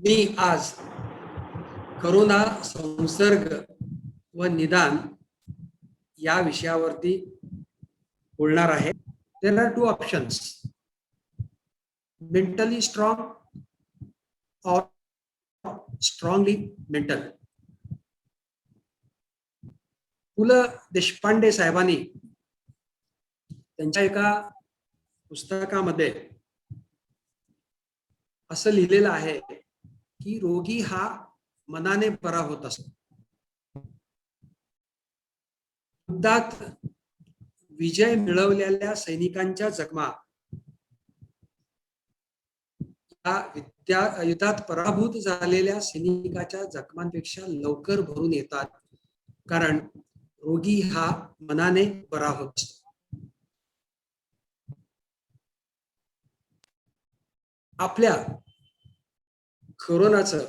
मी आज करोना संसर्ग व निदान या विषयावरती बोलणार आहे. There are two options, mentally strong और स्ट्रॉंगली मेंटल. पु ल देशपांडे साहेबांनी त्यांच्या एका पुस्तकामध्ये असं लिहिलेलं आहे की रोगी हा मनाने बरा होत असतो. युद्धात विजय मिळवलेल्या सैनिकांच्या जखमा युद्धात पराभूत झालेल्या सैनिकाच्या जखमांपेक्षा लवकर भरून येतात, कारण रोगी हा मनाने बरा होत असतो. आपल्या कोरोनाचं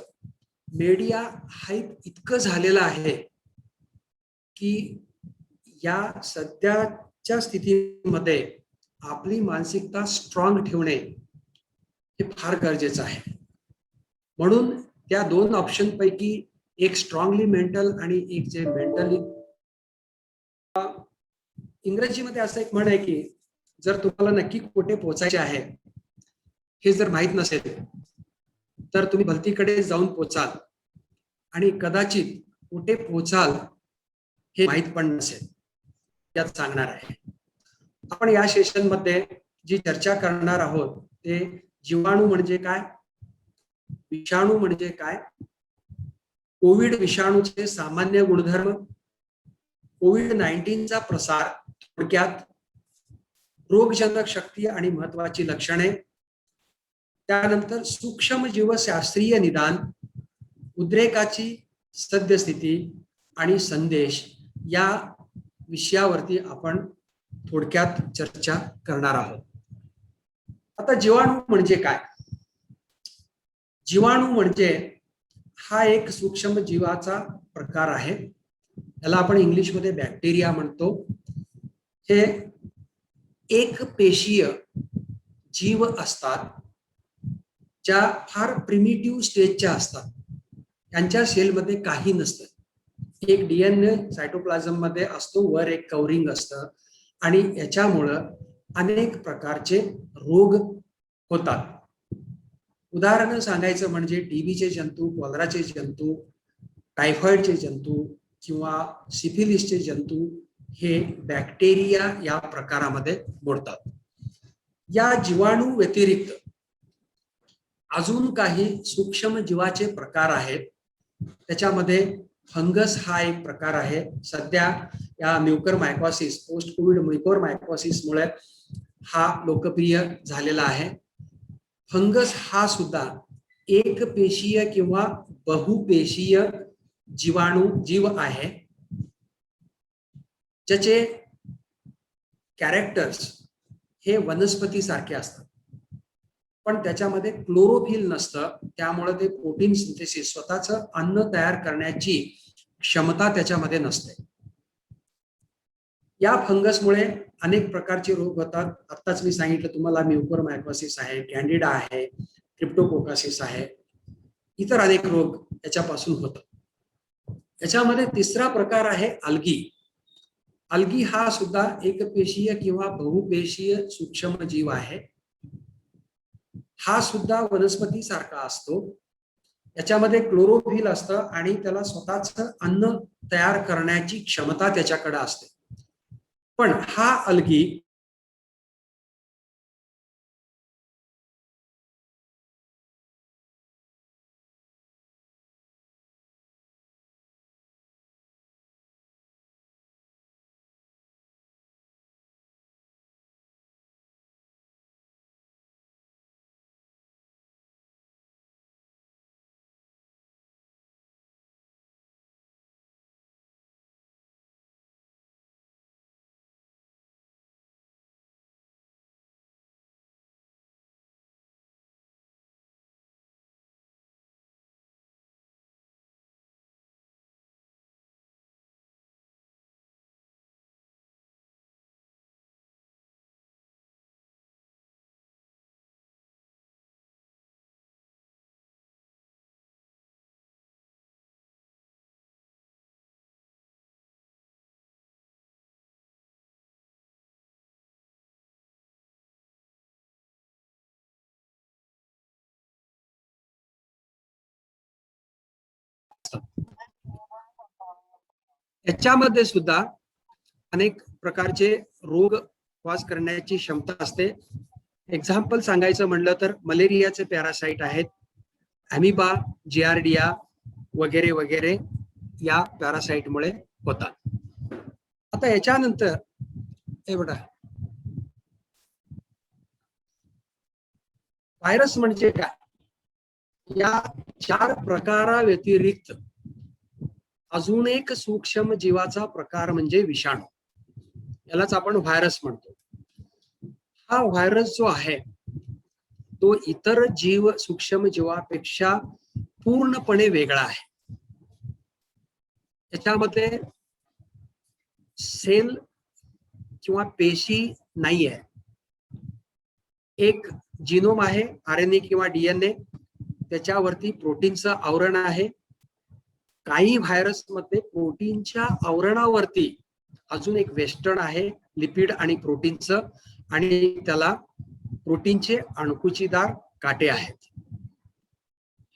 मीडिया हाईप इतकं झालेलं आहे की या सध्याच्या स्थितीमध्ये आपली मानसिकता स्ट्रॉंग ठेवणे हे फार गरजेचं आहे. म्हणून त्या दोन ऑप्शन पैकी एक स्ट्रॉंगली मेंटल आणि एक जे मेंटली. इंग्रजीमध्ये असं एक म्हण आहे की जर तुम्हाला नक्की कुठे पोहोचायचे आहे हे जर माहित नसेल तर तुम्ही भलतीकडे जाऊन पोचाल आणि कदाचित कुठे पोचाल हे माहित पण नसेल. यात सांगणार आहे. आपण या सेशन मध्ये जी चर्चा करणार आहोत ते जीवाणू म्हणजे काय, विषाणू म्हणजे काय, कोविड विषाणूचे सामान्य गुणधर्म, कोविड-19चा प्रसार, थोडक्यात रोगजनक शक्ती आणि महत्वाची लक्षणे, त्यानंतर सूक्ष्म जीवशास्त्रीय निदान, उद्रेकाची सद्यस्थिती आणि संदेश या विषयावरती आपण थोडक्यात चर्चा करणार आहोत. आता जीवाणू म्हणजे काय? जीवाणू म्हणजे हा एक सूक्ष्म जीवाचा प्रकार आहे. याला आपण इंग्लिशमध्ये बॅक्टेरिया म्हणतो. हे एक पेशीय जीव असतात ज्या फार प्रिमिटिव्ह स्टेजच्या असतात. त्यांच्या सेलमध्ये काही नसतं. एक डीएनए सायटोप्लाझम मध्ये असतो, वर एक कवरिंग असतं आणि याच्यामुळं अनेक प्रकारचे रोग होतात. उदाहरण सांगायचं म्हणजे टीबीचे जंतू, कॉलराचे जंतू, टायफॉइडचे जंतू किंवा सिफिलिसचे जंतू हे बॅक्टेरिया या प्रकारामध्ये मोडतात. या जीवाणू व्यतिरिक्त अजून काही सूक्ष्म जीवाचे प्रकार आहेत. त्याच्यामध्ये फंगस हा एक प्रकार आहे. सध्या या म्युकरमायकॉसिस, पोस्ट कोविड म्युकरमायकॉसिस मुळे हा लोकप्रिय झालेला आहे. फंगस हा सुद्धा एक पेशीय किंवा बहुपेशीय जीव आहे ज्याचे कॅरेक्टर्स हे वनस्पती सारखे असतात, पण त्याच्यामध्ये क्लोरोफिल नसतं. त्यामुळे ते प्रोटीन सिंथेसिस, स्वतःचं अन्न तयार करण्याची क्षमता त्याच्यामध्ये नसते. या फंगसमुळे अनेक प्रकारचे रोग होतात. आत्ताच मी सांगितलं तुम्हाला, म्युकरमायकॉसिस आहे, कॅन्डिडा आहे, क्रिप्टोकोकासिस आहे, इतर अनेक रोग याच्यापासून होतात. याच्यामध्ये तिसरा प्रकार आहे अल्गी. अल्गी हा सुद्धा एकपेशीय किंवा बहुपेशीय सूक्ष्म जीव आहे. हा सुद्धा वनस्पती सारखा असतो. याच्यामध्ये क्लोरोफिल असतं आणि त्याला स्वतःच अन्न तयार करण्याची क्षमता त्याच्याकडे असते. पण हा अल्गी असतात. याच्यामध्ये सुद्धा अनेक प्रकारचे रोग वास करण्याची क्षमता असते. एक्झाम्पल सांगायचं म्हणलं तर मलेरियाचे पॅरासाइट आहेत, अॅमिबा, जिआरडिया वगैरे वगैरे या पॅरासाइटमुळे होतात. आता याच्यानंतर हे बघा, व्हायरस म्हणजे काय? या 4 प्रकाराव्यतिरिक्त अजून एक सूक्ष्म जीवाचा प्रकार म्हणजे विषाणू. यालाच आपण व्हायरस म्हणतो. हा व्हायरस जो आहे तो इतर जीव सूक्ष्म जीवापेक्षा पूर्णपणे वेगळा आहे. त्याच्यामध्ये सेल किंवा पेशी नाही आहे. एक जिनोम आहे, आरएनए किंवा डीएनए, त्याच्यावरती प्रोटीनचं आवरण आहे. काही व्हायरस मध्ये प्रोटीनच्या आवरणावरती अजून एक वेस्टर्न आहे, लिपिड आणि प्रोटीनचं, आणि त्याला प्रोटीनचे अणकुचीदार काटे आहेत.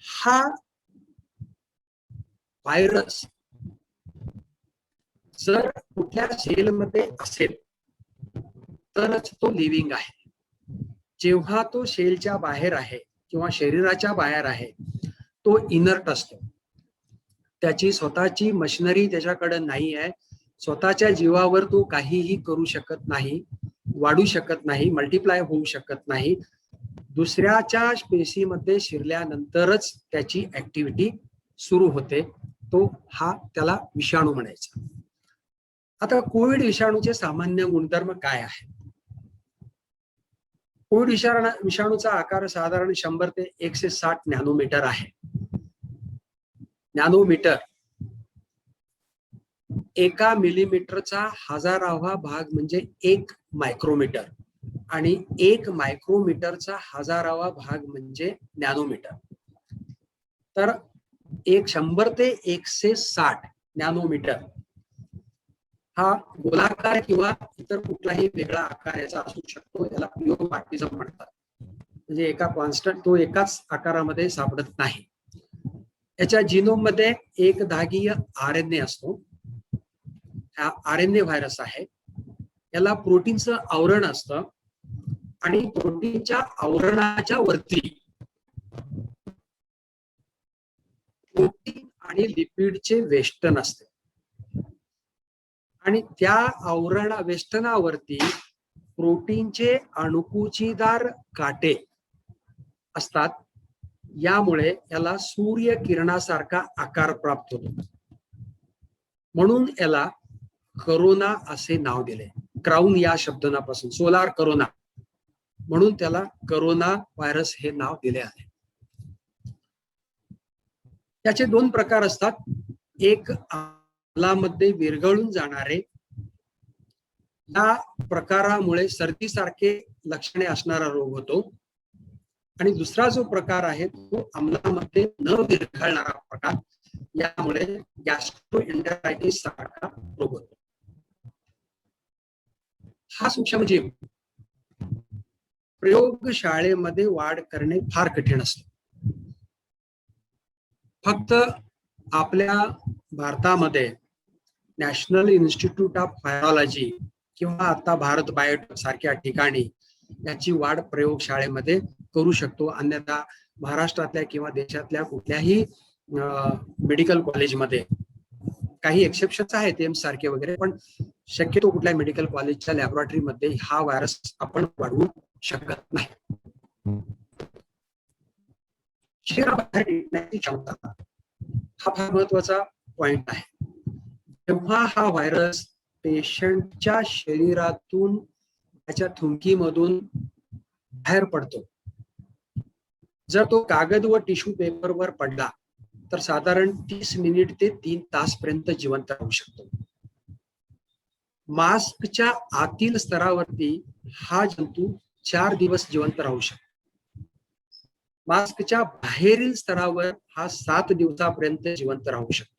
हा व्हायरस जर कुठल्या सेलमध्ये असेल तरच तो लिव्हिंग आहे. जेव्हा तो सेलच्या बाहेर आहे किंवा शरीराच्या बाहेर आहे तो इनर्ट असतो. त्याची स्वतःची मशिनरी त्याच्याकडे नाही आहे. स्वतःच्या जीवावर तो काहीही करू शकत नाही, वाढू शकत नाही, मल्टिप्लाय होऊ शकत नाही. दुसऱ्याच्या पेशीमध्ये शिरल्यानंतरच त्याची ऍक्टिव्हिटी सुरू होते. त्याला विषाणू म्हणायचा. आता कोविड विषाणूचे सामान्य गुणधर्म काय आहे? कोविड विषाणूचा आकार साधारण 100 ते 160 नॅनोमीटर आहे. नॅनोमीटर 1 मिलीमीटरचा 1000वा भाग म्हणजे 1 मायक्रोमीटर, आणि 1 मायक्रोमीटरचा 1000वा भाग म्हणजे नॅनोमीटर. तर 100 ते 160 नॅनोमीटर हा गोलाकार किंवा इतर कुठलाही वेगळा आकार याचा असू शकतो. याला प्युरोपार्टिझम म्हणतात. म्हणजे एका कॉन्स्टंट तो एकाच आकारामध्ये सापडत नाही. याच्या जिनोम मध्ये एक धागीय आरएनए असतो. हा आरएनए व्हायरस आहे. याला प्रोटीनचं आवरण असतं आणि प्रोटीनच्या आवरणाच्या वरती प्रोटीन आणि लिपिडचे वेष्टन असते, आणि त्या वेष्टनावरती प्रोटीनचे अणकुचीदार काटे असतात. यामुळे याला सूर्य किरणासारखा आकार प्राप्त होतो. म्हणून याला करोना असे नाव दिले. क्राउन या शब्दापासून सोलार करोना, म्हणून त्याला करोना व्हायरस हे नाव दिले आहे. त्याचे 2 प्रकार असतात. एक मध्ये विरघळून जाणारे, या प्रकारामुळे सर्दीसारखे लक्षणे असणारा रोग होतो, आणि दुसरा जो प्रकार आहे तो अमलामध्ये न विरघळणारा प्रकार, यामुळे गॅस्ट्रोएन्टेरायटिस सारखा रोग होतो. हा सूक्ष्मजीव प्रयोगशाळेमध्ये वाढ करणे फार कठीण असते. फक्त आपल्या भारतामध्ये नॅशनल इन्स्टिट्यूट ऑफ व्हायरॉलॉजी किंवा आता भारत बायोटेक सारख्या ठिकाणी याची वाढ प्रयोगशाळेमध्ये करू शकतो. अन्यथा महाराष्ट्रातल्या किंवा देशातल्या कुठल्याही मेडिकल कॉलेजमध्ये, काही एक्सेप्शन्स आहेत एम्स सारखे वगैरे, पण शक्यतो कुठल्या मेडिकल कॉलेजच्या लॅबोरेटरीमध्ये हा व्हायरस आपण वाढवू शकत नाही. शरीराबाहेर टिकण्याची क्षमता हा फार महत्वाचा पॉइंट आहे. जेव्हा हा व्हायरस पेशंटच्या शरीरातून त्याच्या थुंकीमधून बाहेर पडतो, जर तो कागद व टिश्यू पेपरवर पडला तर साधारण 30 मिनिट ते 3 तास पर्यंत जिवंत राहू शकतो. मास्कच्या आतील स्तरावरती हा जंतू 4 दिवस जिवंत राहू शकतो. मास्कच्या बाहेरील स्तरावर हा 7 दिवसापर्यंत जिवंत राहू शकतो.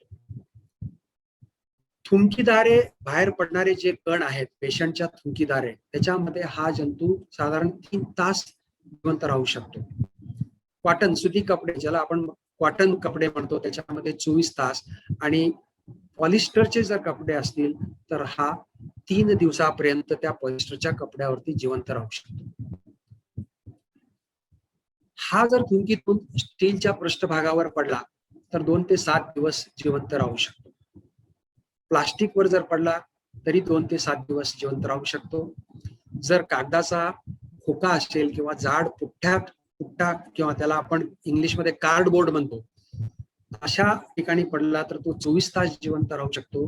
थुंकीदारे बाहेर पडणारे जे कण आहेत पेशंटच्या थुंकीदारे, त्याच्यामध्ये हा जंतू साधारण 3 तास जिवंत राहू शकतो. कॉटन, सुती कपडे, ज्याला आपण कॉटन कपडे म्हणतो त्याच्यामध्ये 24 तास, आणि पॉलिस्टरचे जर कपडे असतील तर हा 3 दिवसापर्यंत त्या पॉलिस्टरच्या कपड्यावरती जिवंत राहू शकतो. हा जर थुंकीतून स्टीलच्या पृष्ठभागावर पडला तर 2 ते 7 दिवस जिवंत राहू शकतो. प्लास्टिकवर जर पडला तरी 2 ते 7 दिवस जिवंत राहू शकतो. जर कागदाचा खोका असेल किंवा जाड पुठ्ठा किंवा त्याला आपण इंग्लिशमध्ये कार्डबोर्ड म्हणतो, अशा ठिकाणी पडला तर तो 24 तास जिवंत राहू शकतो.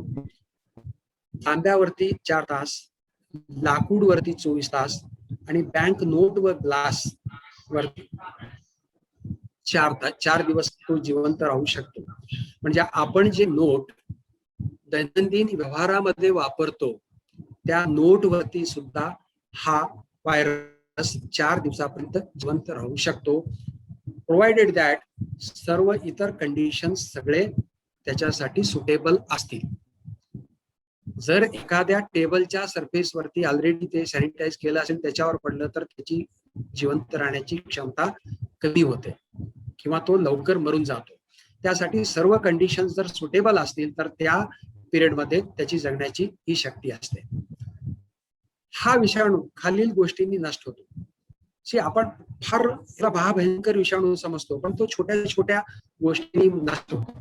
तांब्यावरती 4 तास, लाकूडवरती 24 तास आणि बँक नोट व ग्लास वरती 4 दिवस तो जिवंत राहू शकतो. म्हणजे आपण जे नोट दैनंदिन व्यवहारामध्ये वापरतो त्या नोट वरती सुद्धा हा व्हायरस 4 दिवसापर्यंत जिवंत राहू शकतो, प्रोव्हाइडेड दॅट सर्व इतर कंडिशन्स सगळे त्याच्यासाठी सुटेबल असतील. जर एखाद्या टेबलच्या सरफेस वरती ऑलरेडी ते सॅनिटाईज केलं असेल त्याच्यावर पडलं तर त्याची जिवंत राहण्याची क्षमता कमी होते किंवा तो लवकर मरून जातो. त्यासाठी सर्व कंडिशन जर सुटेबल असतील तर त्या पिरियडमध्ये त्याची जगण्याची ही शक्ती असते. हा विषाणू खालील गोष्टींनी नष्ट होतो. आपण फार महाभयंकर विषाणू समजतो पण तो छोट्या छोट्या गोष्टींनी नष्ट होतो.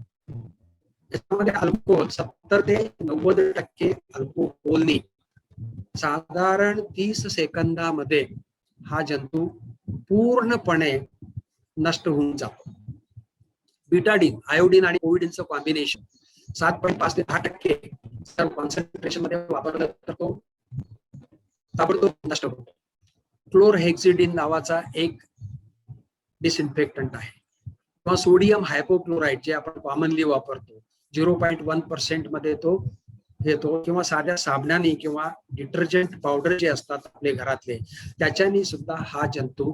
त्याच्यामध्ये अल्कोहोल 70 ते 90% अल्कोहोलने साधारण 30 सेकंदामध्ये हा जंतू पूर्णपणे नष्ट होऊन जातो. बिटाडीन, आयोडीन आणि ओव्हिडीनचं कॉम्बिनेशन 7.5 ते 10% कॉन्सन्ट्रेशन मध्ये वापरलं तर तो ताबडतोब नष्ट होतो. क्लोरहेक्सिडिन नावाचा एक डिसइन्फेक्टंट आहे किंवा सोडियम हायपोक्लोराइड जे आपण कॉमनली वापरतो 0.1% मध्ये तो येतो, किंवा साध्या साबणाने किंवा डिटर्जंट पावडर जे असतात आपले घरातले त्याच्याने सुद्धा हा जंतू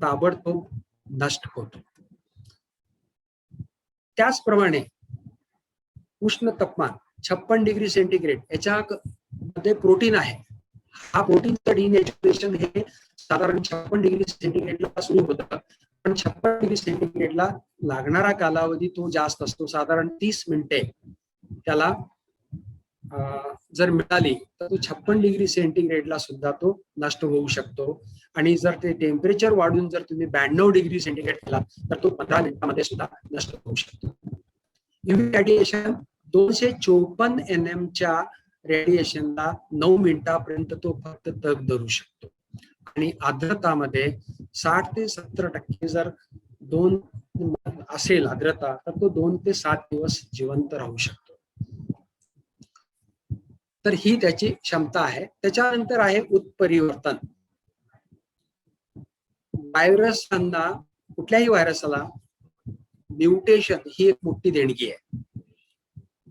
ताबडतोब नष्ट होतो. त्याचप्रमाणे उष्ण तापमान 56 डिग्री सेंटीग्रेड याच्यामध्ये प्रोटीन आहे. हा प्रोटीनचं डिनेचरेशन हे साधारण 56 डिग्री सेंटीग्रेडला सुरू होतं, पण 56 डिग्री सेंटीग्रेडला लागणारा कालावधी तो जास्त असतो. साधारण 30 मिनिटे त्याला जर मिळाली तर तो 56 डिग्री सेंटीग्रेडला सुद्धा तो नष्ट होऊ शकतो. आणि जर ते टेम्परेचर वाढून जर तुम्ही 92 डिग्री सेंटीग्रेड केला तर तो 15 मिनिटांमध्ये सुद्धा नष्ट होऊ शकतो. युव्ही रेडिएशन 254 NM च्या रेडिएशनला 9 मिनिटापर्यंत तो फक्त तग धरू शकतो. आणि आर्द्रतामध्ये 60 ते 70% जर असेल आर्द्रता तर तो 2 ते 7 दिवस जिवंत राहू शकतो. तर ही त्याची क्षमता आहे. त्याच्यानंतर आहे उत्परिवर्तन. व्हायरसांना, कुठल्याही व्हायरसला म्युटेशन ही एक मोठी देणगी आहे.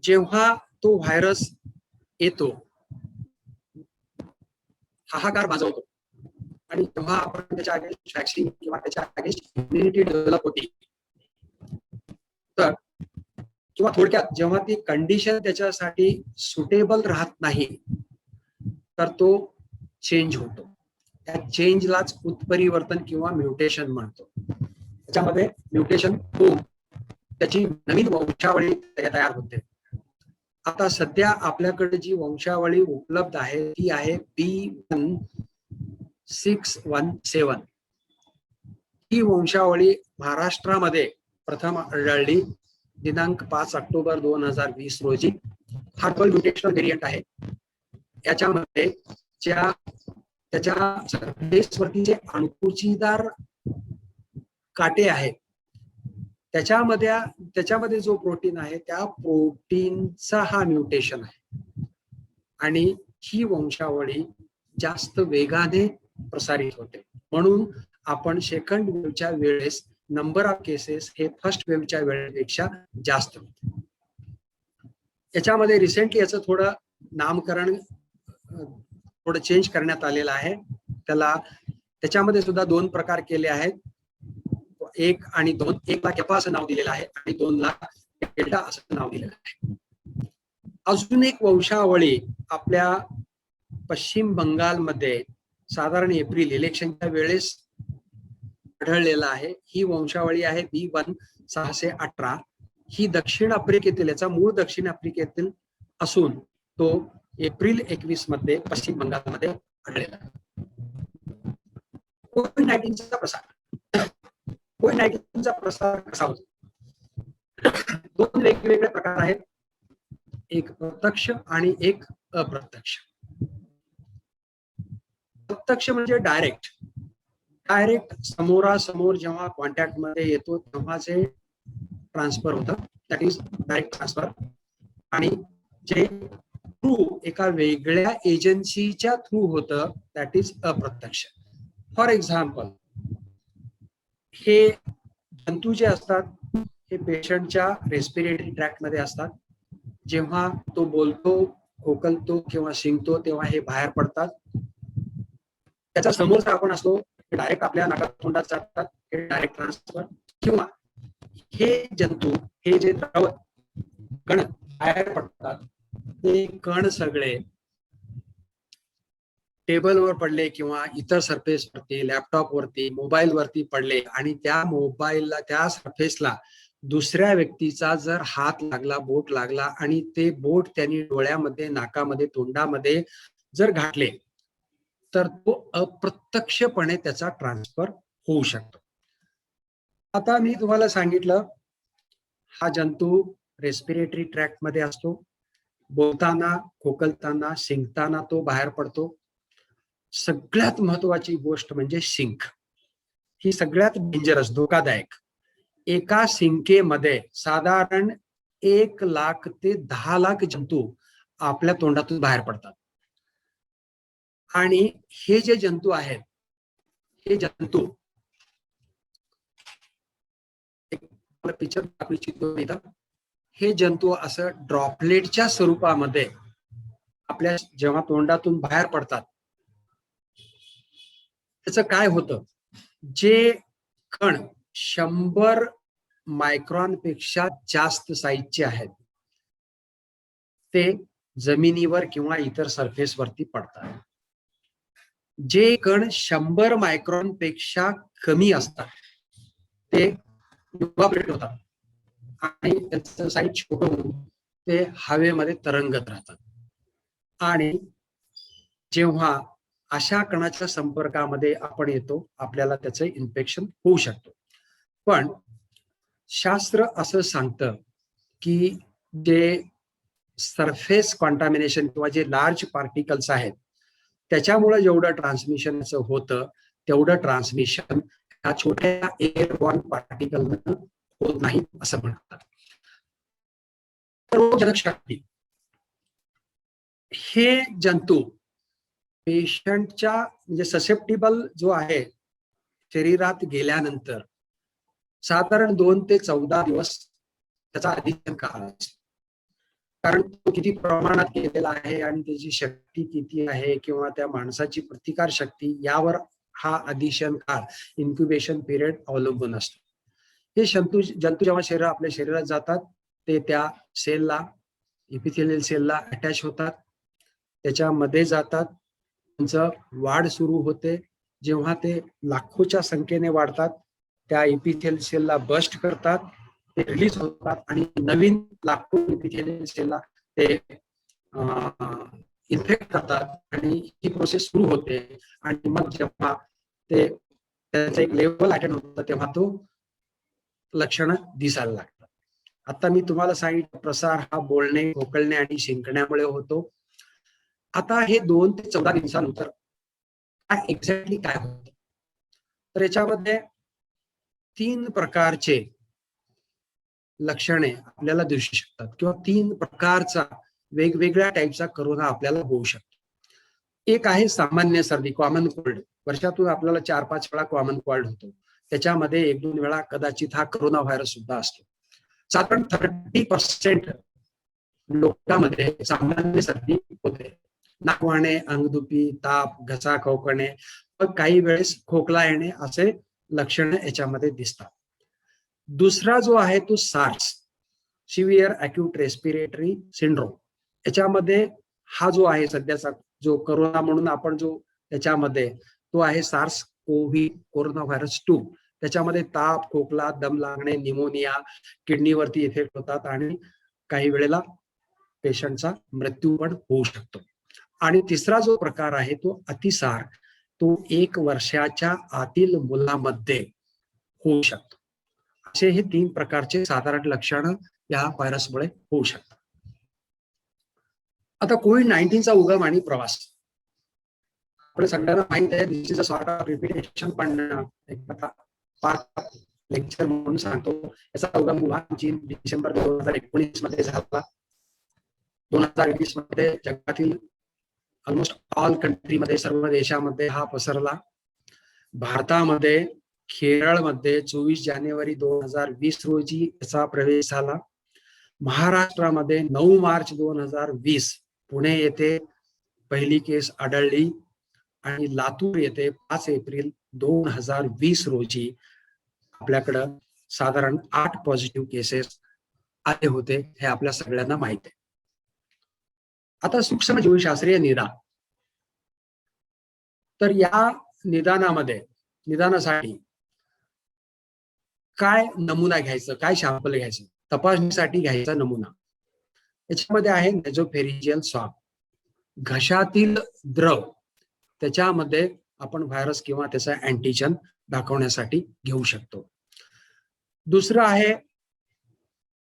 जेव्हा तो व्हायरस येतो हाहाकार माजवतो आणि तेव्हा आपण त्याच्या अगेन्स्ट वॅक्सिन किंवा त्याच्या अगेन्स्ट इम्युनिटी डेव्हलप होते, तर किंवा थोडक्यात जेव्हा ती कंडिशन त्याच्यासाठी सुटेबल राहत नाही तर तो चेंज होतो. त्या चेंजलाच उत्परिवर्तन किंवा म्युटेशन म्हणतो. त्याच्यामध्ये म्युटेशन होऊन त्याची नवीन वंशावळी तयार होते. आता सध्या आपल्याकडे जी वंशावळी उपलब्ध आहे ती आहे B1617. ही वंशावळी महाराष्ट्रामध्ये प्रथम आढळली दिनांक 5 ऑक्टोबर 2020 रोजी. हा डबल म्युटेशनल व्हेरियंट आहे. याच्यामध्ये त्याच्या सरफेसवरती जे अणकुचीदार काटे आहेत त्याच्यामध्ये जो प्रोटीन आहे त्या प्रोटीनचा हा म्युटेशन आहे आणि ही वंशावळी जास्त वेगाने प्रसारित होते. म्हणून आपण सेकंड वेव्हच्या वेळेस नंबर ऑफ केसेस हे फर्स्ट वेव्हच्या वेळेपेक्षा जास्त होते. याच्यामध्ये रिसेंटली याचं थोडं नामकरण थोडं चेंज करण्यात आलेलं आहे. त्याच्यामध्ये सुद्धा 2 प्रकार केले आहेत. 1 आणि 2. 1 ला केपा असं नाव दिलेलं आहे आणि 2 ला डेल्टा असं नाव दिलेलं आहे. अजून एक वंशावळी आपल्या पश्चिम बंगालमध्ये साधारण एप्रिल इलेक्शनच्या वेळेस आढळलेला आहे. ही वंशावळी आहे B1618. ही दक्षिण आफ्रिकेतील, याचा मूळ दक्षिण आफ्रिकेतील असून तो एप्रिल 21 मध्ये पश्चिम बंगालमध्ये आढळलेला. कोविड-19चा प्रसार, कोविड-19चा प्रसार कसा होतो? दोन वेगवेगळे प्रकार आहेत, एक प्रत्यक्ष आणि एक अप्रत्यक्ष. प्रत्यक्ष म्हणजे डायरेक्ट समोरासमोर जेव्हा कॉन्टॅक्ट मध्ये येतो तेव्हा जे ट्रान्सफर होतं, दॅट इज डायरेक्ट ट्रान्सफर. आणि जे थ्रू एका वेगळ्या एजन्सीच्या थ्रू होतं, दॅट इज अप्रत्यक्ष. फॉर एक्झाम्पल, हे जंतू जे असतात हे पेशंटच्या रेस्पिरेटरी ट्रॅक्ट मध्ये असतात. जेव्हा तो बोलतो, खोकलतो किंवा शिंकतो तेव्हा हे बाहेर पडतात. त्याचा समोरचा आपण असतो डायरेक्ट आपल्या नाकात तोंडात जातात, हे डायरेक्ट ट्रान्सफर. किंवा हे जंतू, हे जे द्रव कण बाहेर पडतात, ते कण सगळे टेबलवर पडले किंवा इतर सरफेस वरती, लॅपटॉप वरती, मोबाईल वरती पडले आणि त्या मोबाईलला, त्या सरफेसला दुसऱ्या व्यक्तीचा जर हात लागला, बोट लागला आणि ते बोट त्यांनी डोळ्यामध्ये, नाकामध्ये, तोंडामध्ये जर घातले तर तो अप्रत्यक्षपणे त्याचा ट्रान्सफर होऊ शकतो. आता मी तुम्हाला सांगितलं, हा जंतू रेस्पिरेटरी ट्रॅक्ट मध्ये असतो. बोलताना, खोकलताना, शिंकताना तो बाहेर पडतो. सगळ्यात महत्वाची गोष्ट म्हणजे शिंक. ही सगळ्यात डेंजरस, धोकादायक. एका शिंकेमध्ये साधारण 1 लाख ते 10 लाख जंतू आपल्या तोंडातून बाहेर पडतात. आणि हे जे जंतू आहेत, हे जंतू पिक्चर दाखवू इच्छितो इथं. हे जंतू असं ड्रॉपलेटच्या स्वरूपामध्ये आपल्या जेव्हा तोंडातून बाहेर पडतात, त्याचं काय होतं, जे कण 100 मायक्रॉन पेक्षा जास्त साईजचे आहेत ते जमिनीवर किंवा इतर सरफेस वरती पडतात. जे कण 100 मायक्रॉन पेक्षा कमी असतात ते इव्हॅपोरेट होतात आणि त्याचं साईज छोटं होऊन ते हवेमध्ये तरंगत राहतात. आणि जेव्हा अशा कणाच्या संपर्कामध्ये आपण येतो, आपल्याला त्याचं इन्फेक्शन होऊ शकतो. पण शास्त्र असं सांगतं की जे सरफेस कॉन्टॅमिनेशन किंवा जे लार्ज पार्टिकल्स आहेत त्याच्यामुळे जेवढं ट्रान्समिशन होतं तेवढं ट्रान्समिशन ह्या छोट्या एअरबॉर्न पार्टिकल होत नाही असं म्हणतात. रोगजनक शक्ती, हे जंतू पेशंटच्या म्हणजे ससेप्टिबल जो आहे शरीरात गेल्यानंतर साधारण 2 ते 14 दिवस त्याचा अधिशन काळ असतो. कारण तो किती प्रमाणात केलेला आहे आणि त्याची शक्ती किती आहे किंवा त्या माणसाची प्रतिकार शक्ती यावर हा अधिशन काळ, इन्क्युबेशन पिरियड अवलंबून असतो. हे जंतू जेव्हा आपल्या शरीरात जातात ते त्या सेलला, इपिथेलियल सेलला अटॅच होतात, त्याच्यामध्ये जातात, त्यांचं वाढ सुरू होते. जेव्हा ते लाखोच्या संख्येने वाढतात, त्या इपिथेलियल सेलला बस्ट करतात, ते रिलीज होतात आणि नवीन लाखो इपिथेलियल सेलला ते इन्फेक्ट करतात आणि ही प्रोसेस सुरू होते. आणि मग जेव्हा ते त्याचं एक लेवल अटेंड होतं तेव्हा तो लक्षणं दिसायला लागतात. आता मी तुम्हाला सांगितलं प्रसार हा बोलणे, खोकलणे आणि शिंकण्यामुळे होतो. आता हे 2 ते 14 दिवसानंतर काय एक्झॅक्टली काय होतं, तर याच्यामध्ये 3 प्रकारचे लक्षणे आपल्याला दिसू शकतात किंवा 3 प्रकारचा वेगवेगळ्या टाईपचा करोना आपल्याला होऊ शकतो. एक आहे सामान्य सर्दी, कॉमन कोल्ड. वर्षातून आपल्याला 4-5 वेळा कॉमन कोल्ड होतो. त्याच्यामध्ये 1-2 वेळा कदाचित हा करोना व्हायरस सुद्धा असतो. साधारण 30% लोकांमध्ये सामान्य सर्दी होते. नाक वाहणे, अंगदुखी, ताप, घसा खवखणे, पण काही वेळेस खोकला येणे असे लक्षणे याच्यामध्ये दिसतात. दुसरा जो आहे तो SARS, severe acute respiratory syndrome. याच्यामध्ये हा जो आहे सध्याचा जो करोना म्हणून आपण जो त्याच्यामध्ये तो आहे सार्स कोव्ही कोरोना व्हायरस 2. त्याच्यामध्ये ताप, खोकला, दम लागणे, निमोनिया, किडनीवरती इफेक्ट होतात आणि काही वेळेला पेशंटचा मृत्यू पण होऊ शकतो. आणि तिसरा जो प्रकार आहे तो अतिसार, तो 1 वर्षाच्या आतील मुलामध्ये होऊ शकतो. असे हे 3 प्रकारचे साधारण लक्षणं या व्हायरसमुळे होऊ शकतात. आता कोविड-19चा उगम आणि प्रवास. आपल्या सगळ्यांना माहित आहे, this is a sort of repetition, पण पाच लेक्चर म्हणून सांगतो. याचा उगम वुहान, चीन, डिसेंबर 2019 मध्ये झाला. 2020 मध्ये जगातील ऑलमोस्ट ऑल कंट्रीमध्ये, सर्व देशामध्ये हा पसरला. भारतामध्ये केरळमध्ये 24 जानेवारी 2020 रोजी याचा प्रवेश झाला. महाराष्ट्रामध्ये 9 मार्च 2020 पुणे येथे पहिली केस आढळली आणि लातूर येथे 5 एप्रिल 2020 रोजी आपल्याकडं साधारण 8 पॉझिटिव्ह केसेस आले होते. हे आपल्या सगळ्यांना माहित आहे. आता सूक्ष्म जीवशास्त्रीय निदान. तर या निदानासाठी काय नमुना घ्यायचं, काय सॅम्पल घ्यायचं, तपासणीसाठी घ्यायचा नमुना. याच्यामध्ये आहे नेझोफेरिंजियल स्वॅब, घशातील द्रव, त्याच्यामध्ये आपण व्हायरस किंवा त्याचा अँटीजन दाखवण्यासाठी घेऊ शकतो. दुसरं आहे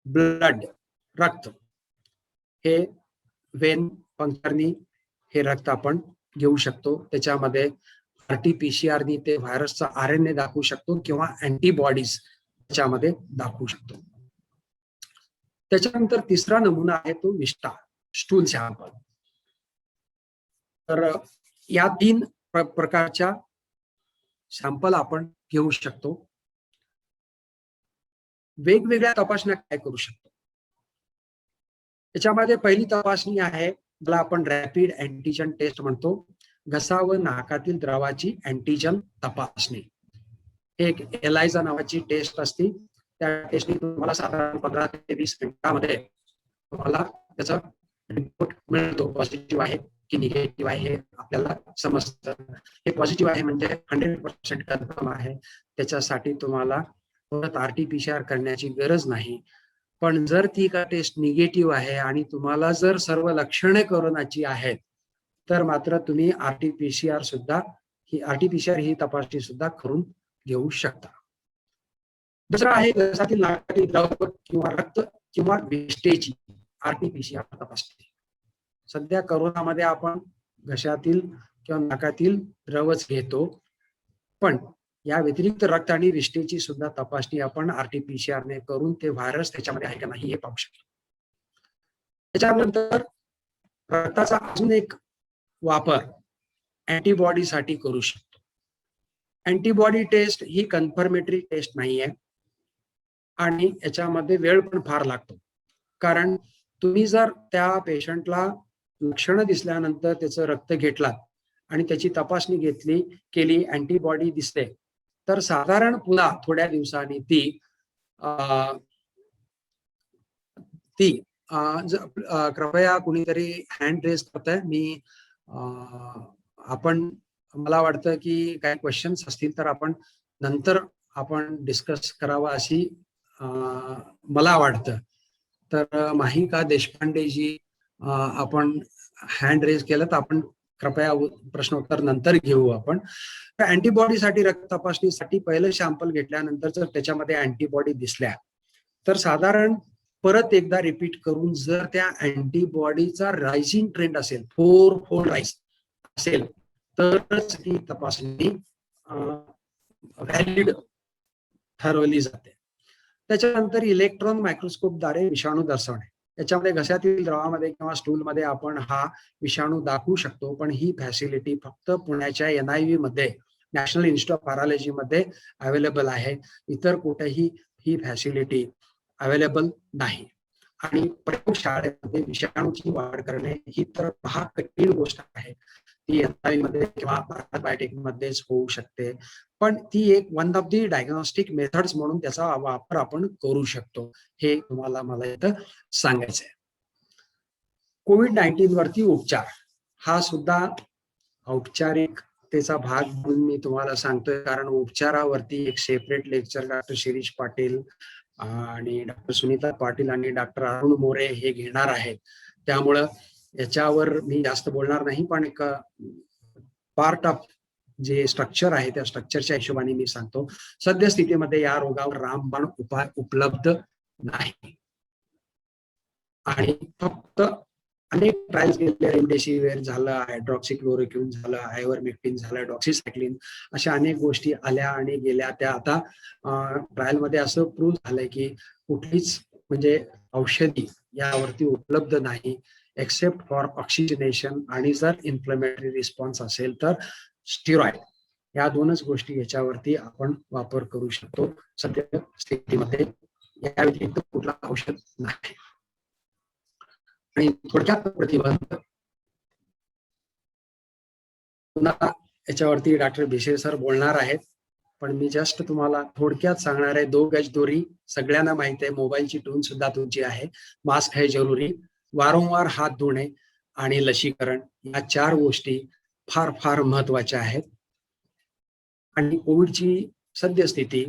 ब्लड, रक्त. हे वेन पंक्चरनी हे रक्त आपण घेऊ शकतो. त्याच्यामध्ये RT-PCR नी ते व्हायरसचा RNA दाखवू शकतो किंवा अँटीबॉडीज त्याच्यामध्ये दाखवू शकतो. त्याच्यानंतर तिसरा नमुना आहे तो विष्ठा, स्टूल सॅम्पल. तर या 3 प्रकारच्या सॅम्पल आपण घेऊ शकतो. वेगवेगळ्या तपासण्या काय करू शकतो. त्याच्यामध्ये पहिली तपासणी आहे, ज्याला आपण रॅपिड अँटीजन टेस्ट म्हणतो, घसा व नाकातील द्रवाची अँटीजन तपासणी. एक एलायझा नावाची टेस्ट असते. त्या टेस्टने तुम्हाला साधारण 15 ते 20 मिनिटांमध्ये तुम्हाला त्याचा रिपोर्ट मिळतो. पॉझिटिव्ह आहे की निगेटिव्ह आहे हे आपल्याला समजतं. हे पॉझिटिव्ह आहे म्हणजे 100% कन्फर्म आहे. त्याच्यासाठी तुम्हाला परत RT-PCR करण्याची गरज नाही. पण जर ती का टेस्ट निगेटिव्ह आहे आणि तुम्हाला जर सर्व लक्षणे कोरोनाची आहेत, तर मात्र तुम्ही RT-PCR ही तपासणी सुद्धा करून घेऊ शकता. दुसरा आहे घशातील नाकातील द्रव किंवा रक्त किंवा विष्ठेची RT-PCR तपासणी. सध्या कोरोनामध्ये आपण घशातील किंवा नाकातील द्रवच घेतो, पण या व्यतिरिक्त रक्त आणि विष्ठेची सुद्धा तपासणी आपण RT-PCR ने करून ते व्हायरस त्याच्यामध्ये आहे का नाही हे पाहू शकतो. त्याच्यानंतर रक्ताचा अजून एक वापर अँटीबॉडीसाठी करू शकतो. अँटीबॉडी टेस्ट ही कन्फर्मेटरी टेस्ट नाहीये आणि याच्यामध्ये वेळ पण फार लागतो. कारण तुम्ही जर त्या पेशंटला लक्षणं दिसल्यानंतर त्याचं रक्त घेतलात आणि त्याची तपासणी केली, अँटीबॉडी दिसते, तर साधारण पुन्हा थोड्या दिवसांनी ती कृपया कुणीतरी हँड रेज करतंय. मला वाटतं की काही क्वेश्चन्स असतील तर आपण नंतर डिस्कस करावं अशी मला वाटतं. तर माहिका देशपांडेजी, आपण हँड रेज केलं तर आपण कृपया प्रश्नोत्तर नंतर घेऊ आपण. तर अँटीबॉडीसाठी रक्त तपासणीसाठी पहिलं सॅम्पल घेतल्यानंतर जर त्याच्यामध्ये अँटीबॉडी दिसल्या तर साधारण परत एकदा रिपीट करून जर त्या अँटीबॉडीचा रायझिंग ट्रेंड असेल, 4 राईज असेल, तरच ही तपासणी व्हॅलिड ठरवली जाते. त्याच्यानंतर इलेक्ट्रॉन मायक्रोस्कोपद्वारे विषाणू दर्शवणे. याच्यामध्ये घशातील द्रवामध्ये किंवा स्टूलमध्ये आपण हा विषाणू दाखवू शकतो, पण ही फॅसिलिटी फक्त पुण्याच्या NIV मध्ये, नॅशनल इन्स्टिट्यूट ऑफ व्हायरॉलॉजी मध्ये अवेलेबल आहे. इतर कुठेही ही फॅसिलिटी अवेलेबल नाही. आणि प्रयोगशाळेमध्ये विषाणूची वाढ करणे ही तर हा कठीण गोष्ट आहे. ती NIV मध्ये किंवा भारत बायोटेक मध्येच होऊ शकते, पण ती एक one of the diagnostic methods म्हणून त्याचा वापर आपण करू शकतो. हे तुम्हाला मला इथं सांगायचं आहे. कोविड-19 वरती उपचार हा सुद्धा औपचारिक आवश्यकतेचा भाग म्हणून मी तुम्हाला सांगतोय, कारण उपचारावरती एक separate lecture doctor Shirish Patil आणि डॉक्टर सुनीता पाटील आणि डॉक्टर अरुण मोरे हे घेणार आहेत. त्यामुळं याच्यावर मी जास्त बोलणार नाही, पण एक पार्ट ऑफ जे स्ट्रक्चर आहे त्या स्ट्रक्चरच्या हिशोबाने मी सांगतो. सद्यस्थितीमध्ये या रोगावर रामबाण उपाय उपलब्ध नाही आणि फक्त अनेक ट्रायल्स केले, रेमडेसिविर झालं, हायड्रॉक्सिक्लोरोक्विन झालं, आयव्हरमेक्टिन झालं, डॉक्सिसायक्लिन, अशा अनेक गोष्टी आल्या आणि गेल्या. त्या आता ट्रायल मध्ये असं प्रूव्ह झालंय की कुठलीच म्हणजे औषधी यावरती उपलब्ध नाही एक्सेप्ट फॉर ऑक्सिजनेशन, आणि जर इन्फ्लेमेटरी रिस्पॉन्स असेल तर स्टिरॉइड. या दोनच गोष्टी याच्यावरती आपण वापर करू शकतो सध्या स्थितीमध्ये. या व्यतिरिक्त कुठला औषध नाही. आणि थोडक्यात प्रतिबंध पुन्हा याच्यावरती डॉक्टर भिशे सर बोलणार आहेत, पण मी जस्ट तुम्हाला थोडक्यात सांगणार आहे. 2 गज दोरी सगळ्यांना माहिती आहे, मोबाईलची टून सुद्धा तुमची आहे, मास्क है जरुरी, वारंवार हात धुणे आणि लसीकरण, या 4 गोष्टी फार फार महत्वाच्या आहेत. आणि कोविडची सद्यस्थिती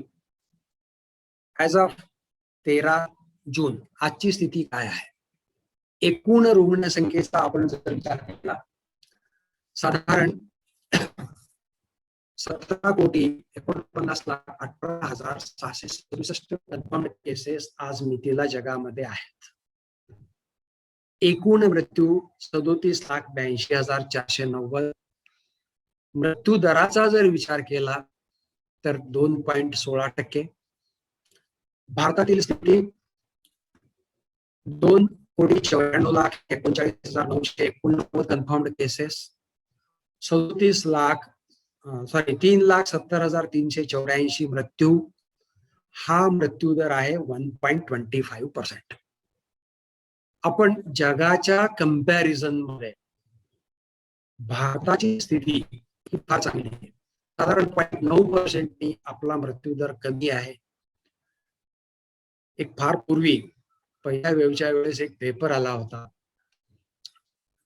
ऍज ऑफ 13 जून आजची स्थिती काय आहे? एकूण रुग्णसंख्येचा आपण जर विचार केला, साधारण 17,49,18,667 कन्फर्म केसेस आज मितीला जगामध्ये आहेत. एकूण मृत्यू 37,82,490. मृत्यू दराचा जर विचार केला तर 2.16%. भारतातील स्थिती 2,94,39,989 कन्फर्म्ड केसेस, 3,70,384 मृत्यू. हा मृत्यू दर आहे 1.25%. आपण जगाच्या कंपॅरिझन मध्ये भारताची स्थिती ही फार चांगली आहे. साधारण 0.9% आपला मृत्यू दर कमी आहे. एक फार पूर्वी पहिल्या वेव्हच्या वेळेस एक पेपर आला होता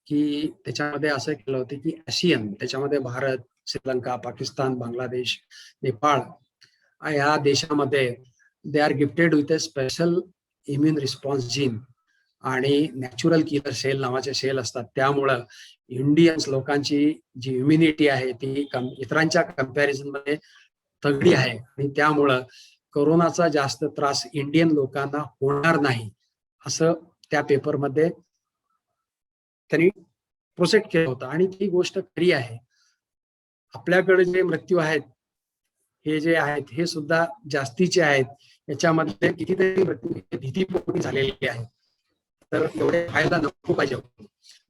की त्याच्यामध्ये असं केलं होतं की आसियन, त्याच्यामध्ये भारत, श्रीलंका, पाकिस्तान, बांगलादेश, नेपाळ या देशामध्ये they are gifted with a special immune response gene आणि नॅचरल किलर सेल नावाचे सेल असतात. त्यामुळं इंडियन्स लोकांची जी इम्युनिटी आहे ती इतरांच्या कंपॅरिझन मध्ये तगडी आहे आणि त्यामुळं कोरोनाचा जास्त त्रास इंडियन लोकांना होणार नाही असं त्या पेपरमध्ये त्यांनी प्रोसेट केलं होतं. आणि ती गोष्ट खरी आहे. आपल्याकडे जे मृत्यू आहेत हे जे आहेत हे सुद्धा जास्तीचे आहेत. याच्यामध्ये कितीतरी मृत्यू भीतीपोटी झालेले आहेत. तर एवढे फायदा नको पाहिजे.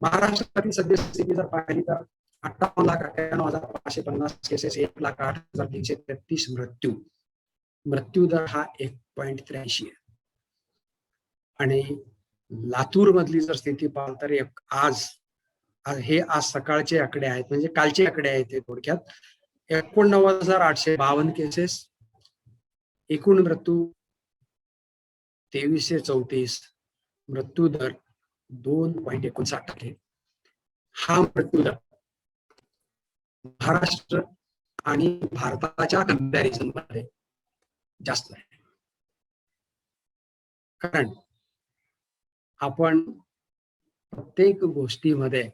महाराष्ट्रातील सद्यस्थिती जर पाहिली तर 58,91,550 केसेस, 1,08,333 मृत्यू. मृत्यू दर हा 1.83 आहे. आणि लातूर मधली जर स्थिती पाहिली तर आज सकाळचे आकडे आहेत, म्हणजे कालचे आकडे आहेत ते. थोडक्यात 89,852 केसेस, एकूण मृत्यू 2334, मृत्यू दर 2.59%. हा मृत्यू दर महाराष्ट्र आणि भारताच्या कंपॅरिझन मध्ये जास्त आहे. कारण आपण प्रत्येक गोष्टीमध्ये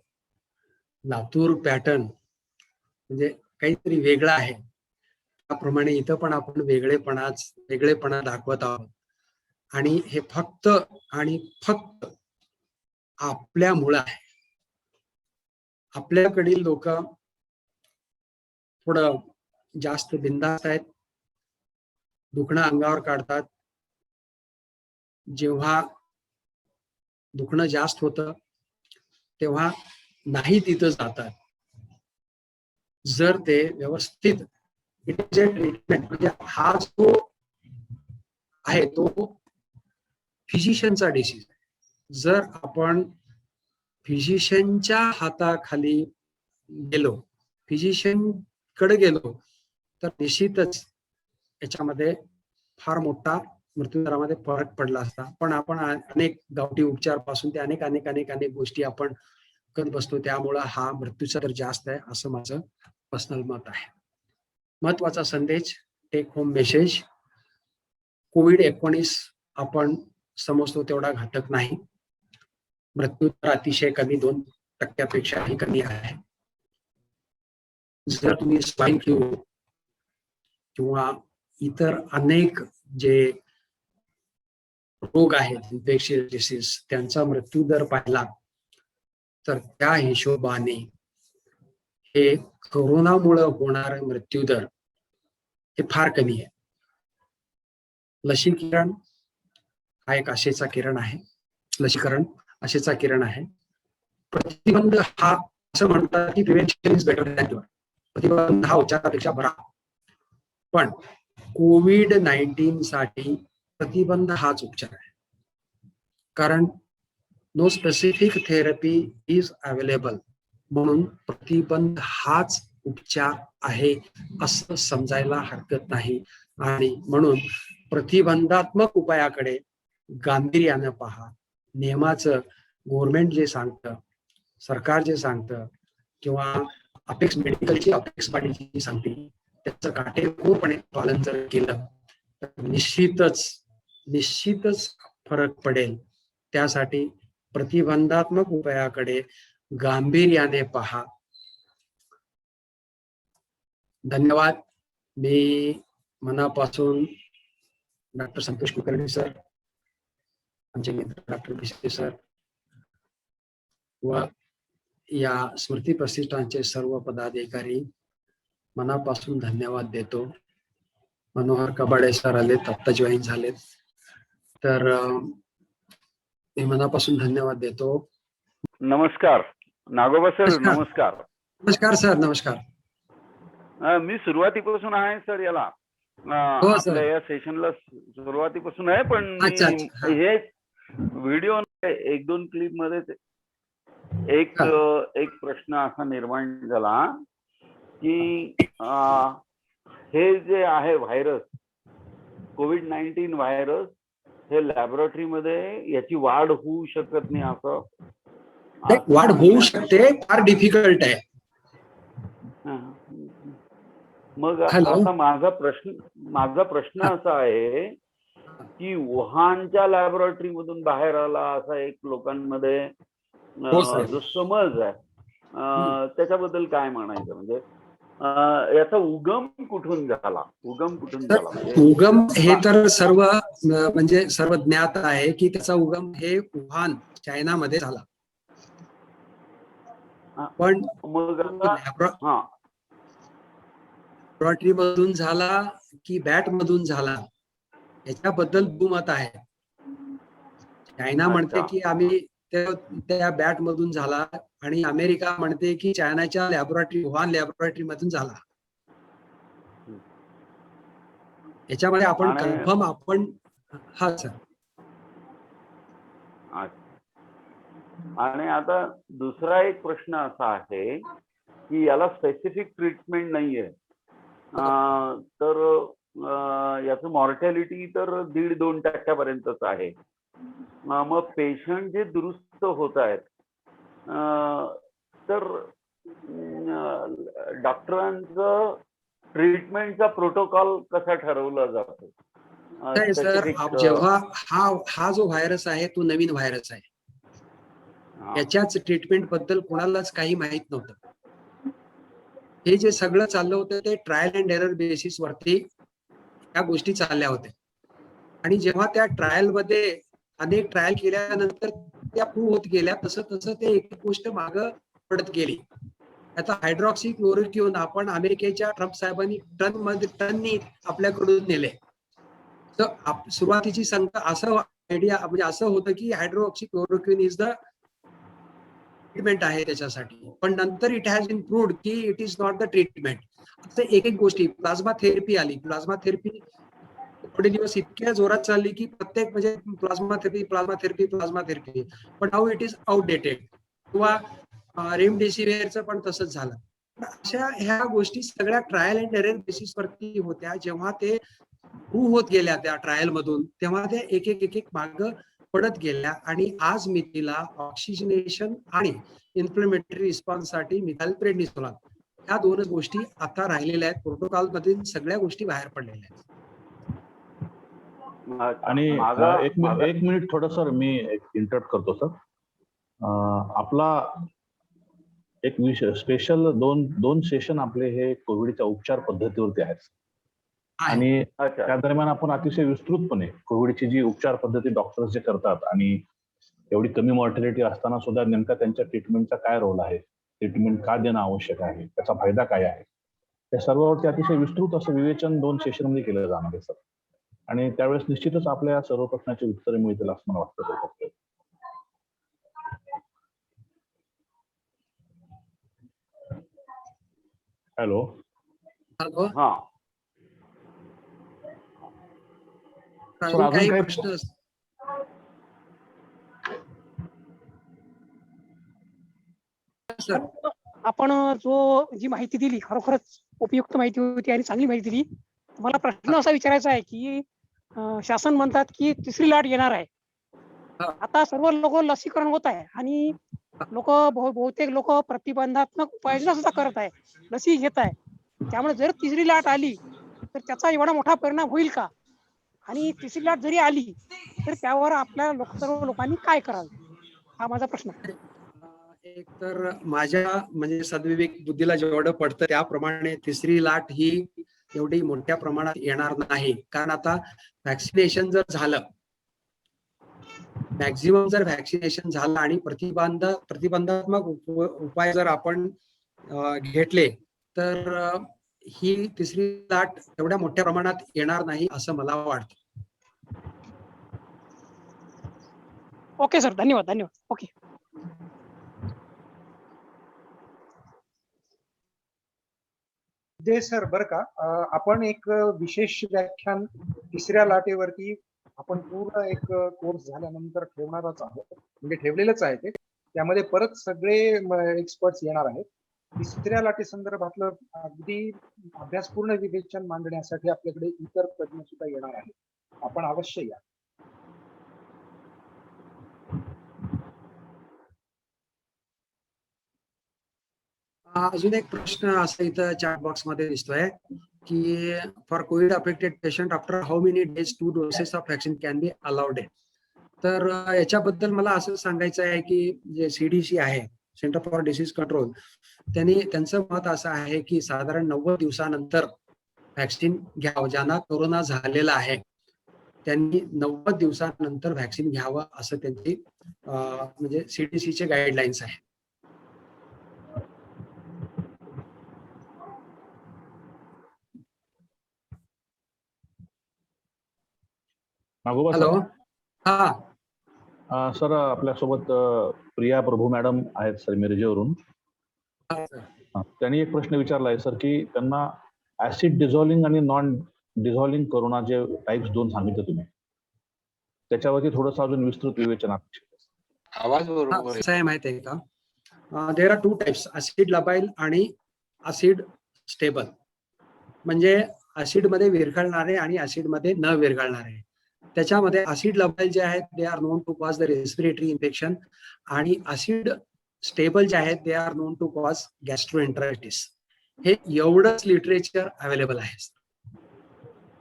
लातूर पॅटर्न म्हणजे काहीतरी वेगळं आहे, त्याप्रमाणे इथं पण आपण वेगळेपणा दाखवत आहोत. आणि हे फक्त आणि फक्त आपल्यामुळं आहे. आपल्याकडील लोक थोडं जास्त बिनधास्त आहेत, दुखणं अंगावर काढतात. जेव्हा दुखणं जास्त होतं तेव्हा नाही तिथं जातात. जर ते व्यवस्थित ट्रीटमेंट, म्हणजे हा जो आहे तो फिजिशियनचा डिसीज आहे. जर आपण फिजिशियनच्या हाताखाली गेलो, फिजिशियन कडे गेलो तर निश्चितच याच्यामध्ये फार मोठा मृत्यूदरामध्ये फरक पडला असता. पण आपण अनेक गावठी उपचार पासून ते अनेक अनेक अनेक अनेक गोष्टी आपण करत बसतो, त्यामुळं हा मृत्यूचा दर जास्त आहे असं माझं पर्सनल मत आहे. महत्वाचा संदेश, टेक होम मेसेज. कोविड-19 आपण समजतो तेवढा घातक नाही. मृत्यूदर अतिशय कमी, 2% कमी आहे. जर तुम्ही स्वाईन फ्लू किंवा इतर अनेक जे रोग आहेत, इन्फेक्शियस डिसीज, त्यांचा मृत्यूदर पाहिला तर त्या हिशोबाने हे कोरोनामुळे होणारा मृत्यूदर हे फार कमी आहे. लसीकरण हा एक आशेचा किरण आहे. लसीकरण आशेचा किरण आहे. प्रतिबंध हा, असं म्हणतात की prevention is better than cure. प्रतिबंध हा उपचारापेक्षा बरा. पण कोविड-19 साठी प्रतिबंध हाच उपचार आहे. कारण no specific therapy is available, म्हणून प्रतिबंध हाच उपचार आहे असं समजायला हरकत नाही. आणि म्हणून प्रतिबंधात्मक उपायाकडे गांभीर्यानं पहा. नियमाचं गव्हर्नमेंट जे सांगतं, सरकार जे सांगतं, किंवा अपेक्स मेडिकलची अपेक्स पार्टी सांगते, त्याचं काटेकोरपणे पालन जर केलं तर निश्चितच फरक पडेल. त्यासाठी प्रतिबंधात्मक उपायाकडे गांभीर्याने पहा. धन्यवाद. मी मनापासून डॉक्टर संतोष कुलकर्णी सर, आमचे मित्र डॉक्टर भिसे सर व या स्मृती प्रतिष्ठानचे सर्व पदाधिकारी मनापासून धन्यवाद देतो. मनोहर कबाडे सर आलेत, आत्ता जॉईन झालेत, तर मी मनापासून धन्यवाद देतो. नमस्कार नागोबा सर. नमस्कार. नमस्कार सर. नमस्कार. मी सुरुवातीपासून आहे सर याला, आपल्या या सेशनला सुरुवातीपासून आहे. पण हे व्हिडिओ 1-2 क्लिप मध्ये एक प्रश्न असा निर्माण झाला की हे जे आहे व्हायरस, कोविड-19 व्हायरस, हे लॅबोरेटरी मध्ये याची वाढ होऊ शकत नाही. असं वाढ होऊ शकते, फार डिफिकल्ट आहे. मग आता माझा प्रश्न असा आहे की वुहानच्या लॅबोरेटरी मधून बाहेर आला असा एक लोकांमध्ये जो समज आहे, त्याच्याबद्दल काय म्हणायचं? म्हणजे याचा उगम कुठून झाला? उगम हे तर सर्व म्हणजे सर्व ज्ञात आहे की त्याचा उगम हे वुहान, चायनामध्ये झाला. पण मग लॅबोरेटरी मधून झाला की बॅट मधून झाला याच्याबद्दल दुमत आहे. चायना म्हणते की आम्ही त्या बॅट मधून झाला, आणि अमेरिका म्हणते की चायनाच्या लॅबोरेटरी, वुहान लॅबोरेटरी मधून झाला. याच्यामध्ये आपण कन्फर्म हा सर. आणि आता दुसरा एक प्रश्न असा आहे की याला स्पेसिफिक ट्रीटमेंट नाहीये, तर याचं मॉर्टॅलिटी तर 1.5-2% पर्यंतच आहे. मग पेशंट जे दुरुस्त होत आहेत, तर डॉक्टरांचं ट्रीटमेंटचा प्रोटोकॉल कसा ठरवला जातो? सर, जेव्हा हा जो व्हायरस आहे तो नवीन व्हायरस आहे, याच्याच ट्रीटमेंट बद्दल कोणालाच काही माहित नव्हतं. हे जे सगळं चाललं होतं ते ट्रायल अँड एरर बेसिस वरती या गोष्टी चालल्या होत्या. आणि जेव्हा त्या ट्रायल मध्ये अनेक ट्रायल केल्यानंतर त्या प्रूव्ह होत गेल्या, तसं ते एक गोष्ट मागं पडत गेली. आता हायड्रॉक्सी क्लोरोक्विन आपण अमेरिकेच्या ट्रम्प साहेबांनी टननी आपल्याकडून नेले. तर सुरुवातीची संख्या असं आयडिया म्हणजे असं होतं की hydroxy chloroquine is the treatment आहे त्याच्यासाठी, पण नंतर इट हॅज बीन प्रूव्ड की it is not the treatment. असं एक गोष्टी, प्लाझ्मा थेरपी आली. प्लाझ्मा थेरपी थोडे दिवस इतक्या जोरात चालली की प्रत्येक म्हणजे प्लाझ्मा थेरपी, पण नाऊ इट इज आउटडेटेड. किंवा रेमडेसिविरचं पण तसंच झालं. अशा ह्या गोष्टी सगळ्या ट्रायल अँड एरर बेसिस वरती होत्या. जेव्हा ते प्रूव्ह होत गेल्या त्या ट्रायल मधून, तेव्हा ते एक मार्ग पडत गेल्या. आणि आज मितीला ऑक्सिजनेशन आणि इन्फ्लेमेटरी रिस्पॉन्स साठी मिथाइल प्रेडनिसोलोन या दोनच गोष्टी आता राहिलेल्या आहेत. प्रोटोकॉल मधील सगळ्या गोष्टी बाहेर पडलेल्या आहेत. आणि एक मिनिट थोडं सर मी इंटरप्ट करतो सर. आपला एक विषय स्पेशल दोन सेशन आपले हे कोविडच्या उपचार पद्धतीवरती आहेत. आणि त्या दरम्यान आपण अतिशय विस्तृतपणे कोविडची जी उपचार पद्धती डॉक्टर्स जे करतात आणि एवढी कमी मॉर्टॅलिटी असताना सुद्धा नेमका त्यांच्या ट्रीटमेंटचा काय रोल आहे, ट्रीटमेंट का देणं आवश्यक आहे, त्याचा फायदा काय आहे, त्या सर्वावरती अतिशय विस्तृत असं विवेचन 2 सेशनमध्ये केलं जाणार आहे सर. आणि त्यावेळेस निश्चितच आपल्या सर्व प्रश्नाची उत्तरे मिळतील असं मला वाटतं सर. हॅलो. हा काही प्रश्न आपण जी माहिती दिली खरोखरच उपयुक्त माहिती होती आणि चांगली माहिती दिली. मला प्रश्न असा विचारायचा आहे की शासन म्हणतात की तिसरी लाट येणार आहे. आता सर्व लोक लसीकरण होत आहे आणि बहुतेक लोक प्रतिबंधात्मक उपाययोजना सुद्धा करत आहे, लसी घेत आहे. त्यामुळे जर तिसरी लाट आली तर त्याचा एवढा मोठा परिणाम होईल का? आणि तिसरी लाट जरी आली तर त्यावर आपल्या सर्व लोकांनी काय करावं, हा माझा प्रश्न आहे. एक तर माझ्या म्हणजे सद्विवेक बुद्धीला जेवढं पडतं त्याप्रमाणे तिसरी लाट ही एवढी मोठ्या प्रमाणात येणार नाही. कारण आता व्हॅक्सिनेशन जर झालं, मॅक्झिमम जर व्हॅक्सिनेशन झालं आणि प्रतिबंधात्मक उपाय जर आपण घेतले तर ही तिसरी लाट एवढ्या मोठ्या प्रमाणात येणार नाही असं मला वाटतं. ओके सर, धन्यवाद. ओके. जय सर, बरं का, आपण एक विशेष व्याख्यान तिसऱ्या लाटेवरती आपण पूर्ण एक कोर्स झाल्यानंतर ठेवणारच आहोत, म्हणजे ठेवलेलंच आहे ते. त्यामध्ये परत सगळे एक्सपर्ट्स येणार आहेत. तिसऱ्या लाटे संदर्भातलं अगदी अभ्यासपूर्ण विवेचन मांडण्यासाठी आपल्याकडे इतर तज्ञ सुद्धा येणार आहेत. आपण अवश्य या. अजून एक प्रश्न असा इथं चॅट बॉक्स मध्ये दिसतोय की for Covid affected patient after how many days 2 doses of vaccine can be allowed. तर याच्याबद्दल मला असं सांगायचं आहे की जे CDC आहे, सेंटर फॉर डिसीज कंट्रोल, त्यांचं मत असं आहे की साधारण 90 दिवसानंतर व्हॅक्सिन घ्यावं. ज्यांना कोरोना झालेला आहे त्यांनी 90 दिवसानंतर व्हॅक्सिन घ्यावं असं त्यांची म्हणजे CDCचे गाईडलाईन्स आहे. हॅलो. हा सर, आपल्यासोबत प्रिया प्रभू मॅडम आहेत सर मिरजेवरून. त्यांनी एक प्रश्न विचारला आहे सर की त्यांना ऍसिड डिझॉल्विंग आणि नॉन डिझॉल्विंग कोरोना जे टाइप्स 2 सांगितले तुम्ही, त्याच्यावरती थोडंसं अजून विस्तृत विवेचन आवाज बरोबर आहे माहिती आहे का? देर आर 2 टाइप्स, ऍसिड लबाइल आणि ऍसिड स्टेबल. म्हणजे ऍसिड मध्ये विरघळणारे आणि ऍसिड मध्ये न विरघळणारे. त्याच्यामध्ये ऍसिड लबाइल जे आहेत they are known to cause the respiratory infection, आणि ऍसिड स्टेबल जे आहेत they are known to cause gastroenteritis. हे एवढंच लिटरेचर अवेलेबल आहे.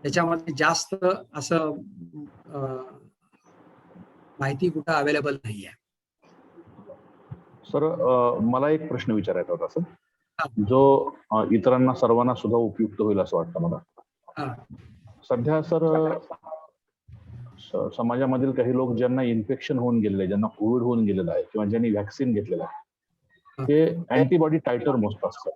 त्याच्यामध्ये जास्त असं माहिती कुठं अवेलेबल नाही आहे. सर, मला एक प्रश्न विचारायचा होता सर, जो इतरांना सर्वांना सुद्धा उपयुक्त होईल असं वाटतं मला. सध्या सर समाजामधील काही लोक ज्यांना इन्फेक्शन होऊन गेलेलं आहे, ज्यांना कोविड होऊन गेलेलं आहे किंवा ज्यांनी व्हॅक्सिन घेतलेलं आहे, ते अँटीबॉडी टायटर मोजतात सर.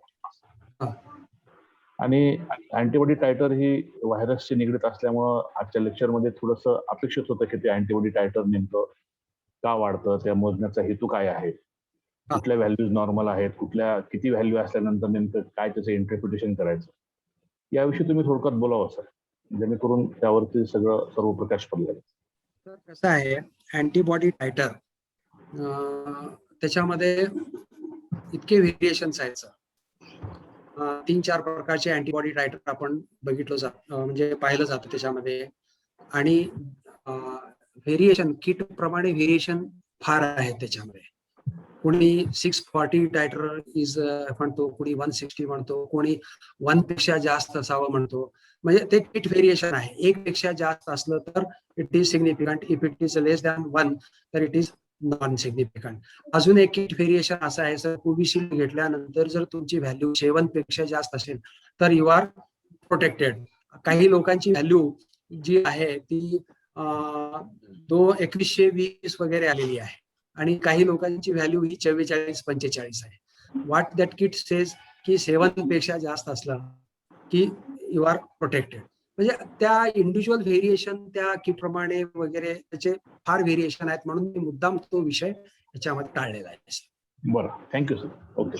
आणि अँटीबॉडी टायटर ही व्हायरसशी निगडीत असल्यामुळं आजच्या लेक्चरमध्ये थोडंसं अपेक्षित होतं की ते अँटीबॉडी टायटर नेमकं का वाढतं, त्या मोजण्याचा हेतू काय आहे, कुठल्या व्हॅल्यूज नॉर्मल आहेत, किती व्हॅल्यू असल्यानंतर नेमकं काय त्याचं इंटरप्रिटेशन करायचं, याविषयी तुम्ही थोडक्यात बोलावं सर, जेणेकरून त्यावरती सर्व प्रकाश पडले. तर कसं आहे, अँटीबॉडी टायटर त्याच्यामध्ये इतके व्हेरिएशन्स आहेत सर. 3-4 प्रकारचे अँटीबॉडी टायटर आपण म्हणजे पाहिलं जातं त्याच्यामध्ये. आणि व्हेरिएशन किट प्रमाणे व्हेरिएशन फार आहे त्याच्यामध्ये. कोणी 640 टायटर इज म्हणतो, कोणी 160 म्हणतो, कोणी 1 पेक्षा जास्त असावं म्हणतो. म्हणजे ते किट व्हेरिएशन आहे. 1 पेक्षा जास्त असलं तर it is significant, if it is less than 1 तर इट इज नॉन सिग्निफिकंट. अजून एक किट व्हेरिएशन असं आहे सर, कोविशिल्ड घेतल्यानंतर जर तुमची व्हॅल्यू 7 पेक्षा जास्त असेल तर यू आर प्रोटेक्टेड. काही लोकांची व्हॅल्यू जी आहे ती 2120 वगैरे आलेली आहे आणि काही लोकांची व्हॅल्यू ही 44-45 आहे. व्हॉट दॅट किट सेज की 7 पेक्षा जास्त असलं की यू आर प्रोटेक्टेड. म्हणजे त्या इंडिव्हिज्युअल व्हेरिएशन त्या किट प्रमाणे वगैरे त्याचे फार व्हेरिएशन आहेत, म्हणून मी मुद्दाम तो विषय याच्यामध्ये टाळलेला आहे. बरं, थँक्यू सर. ओके.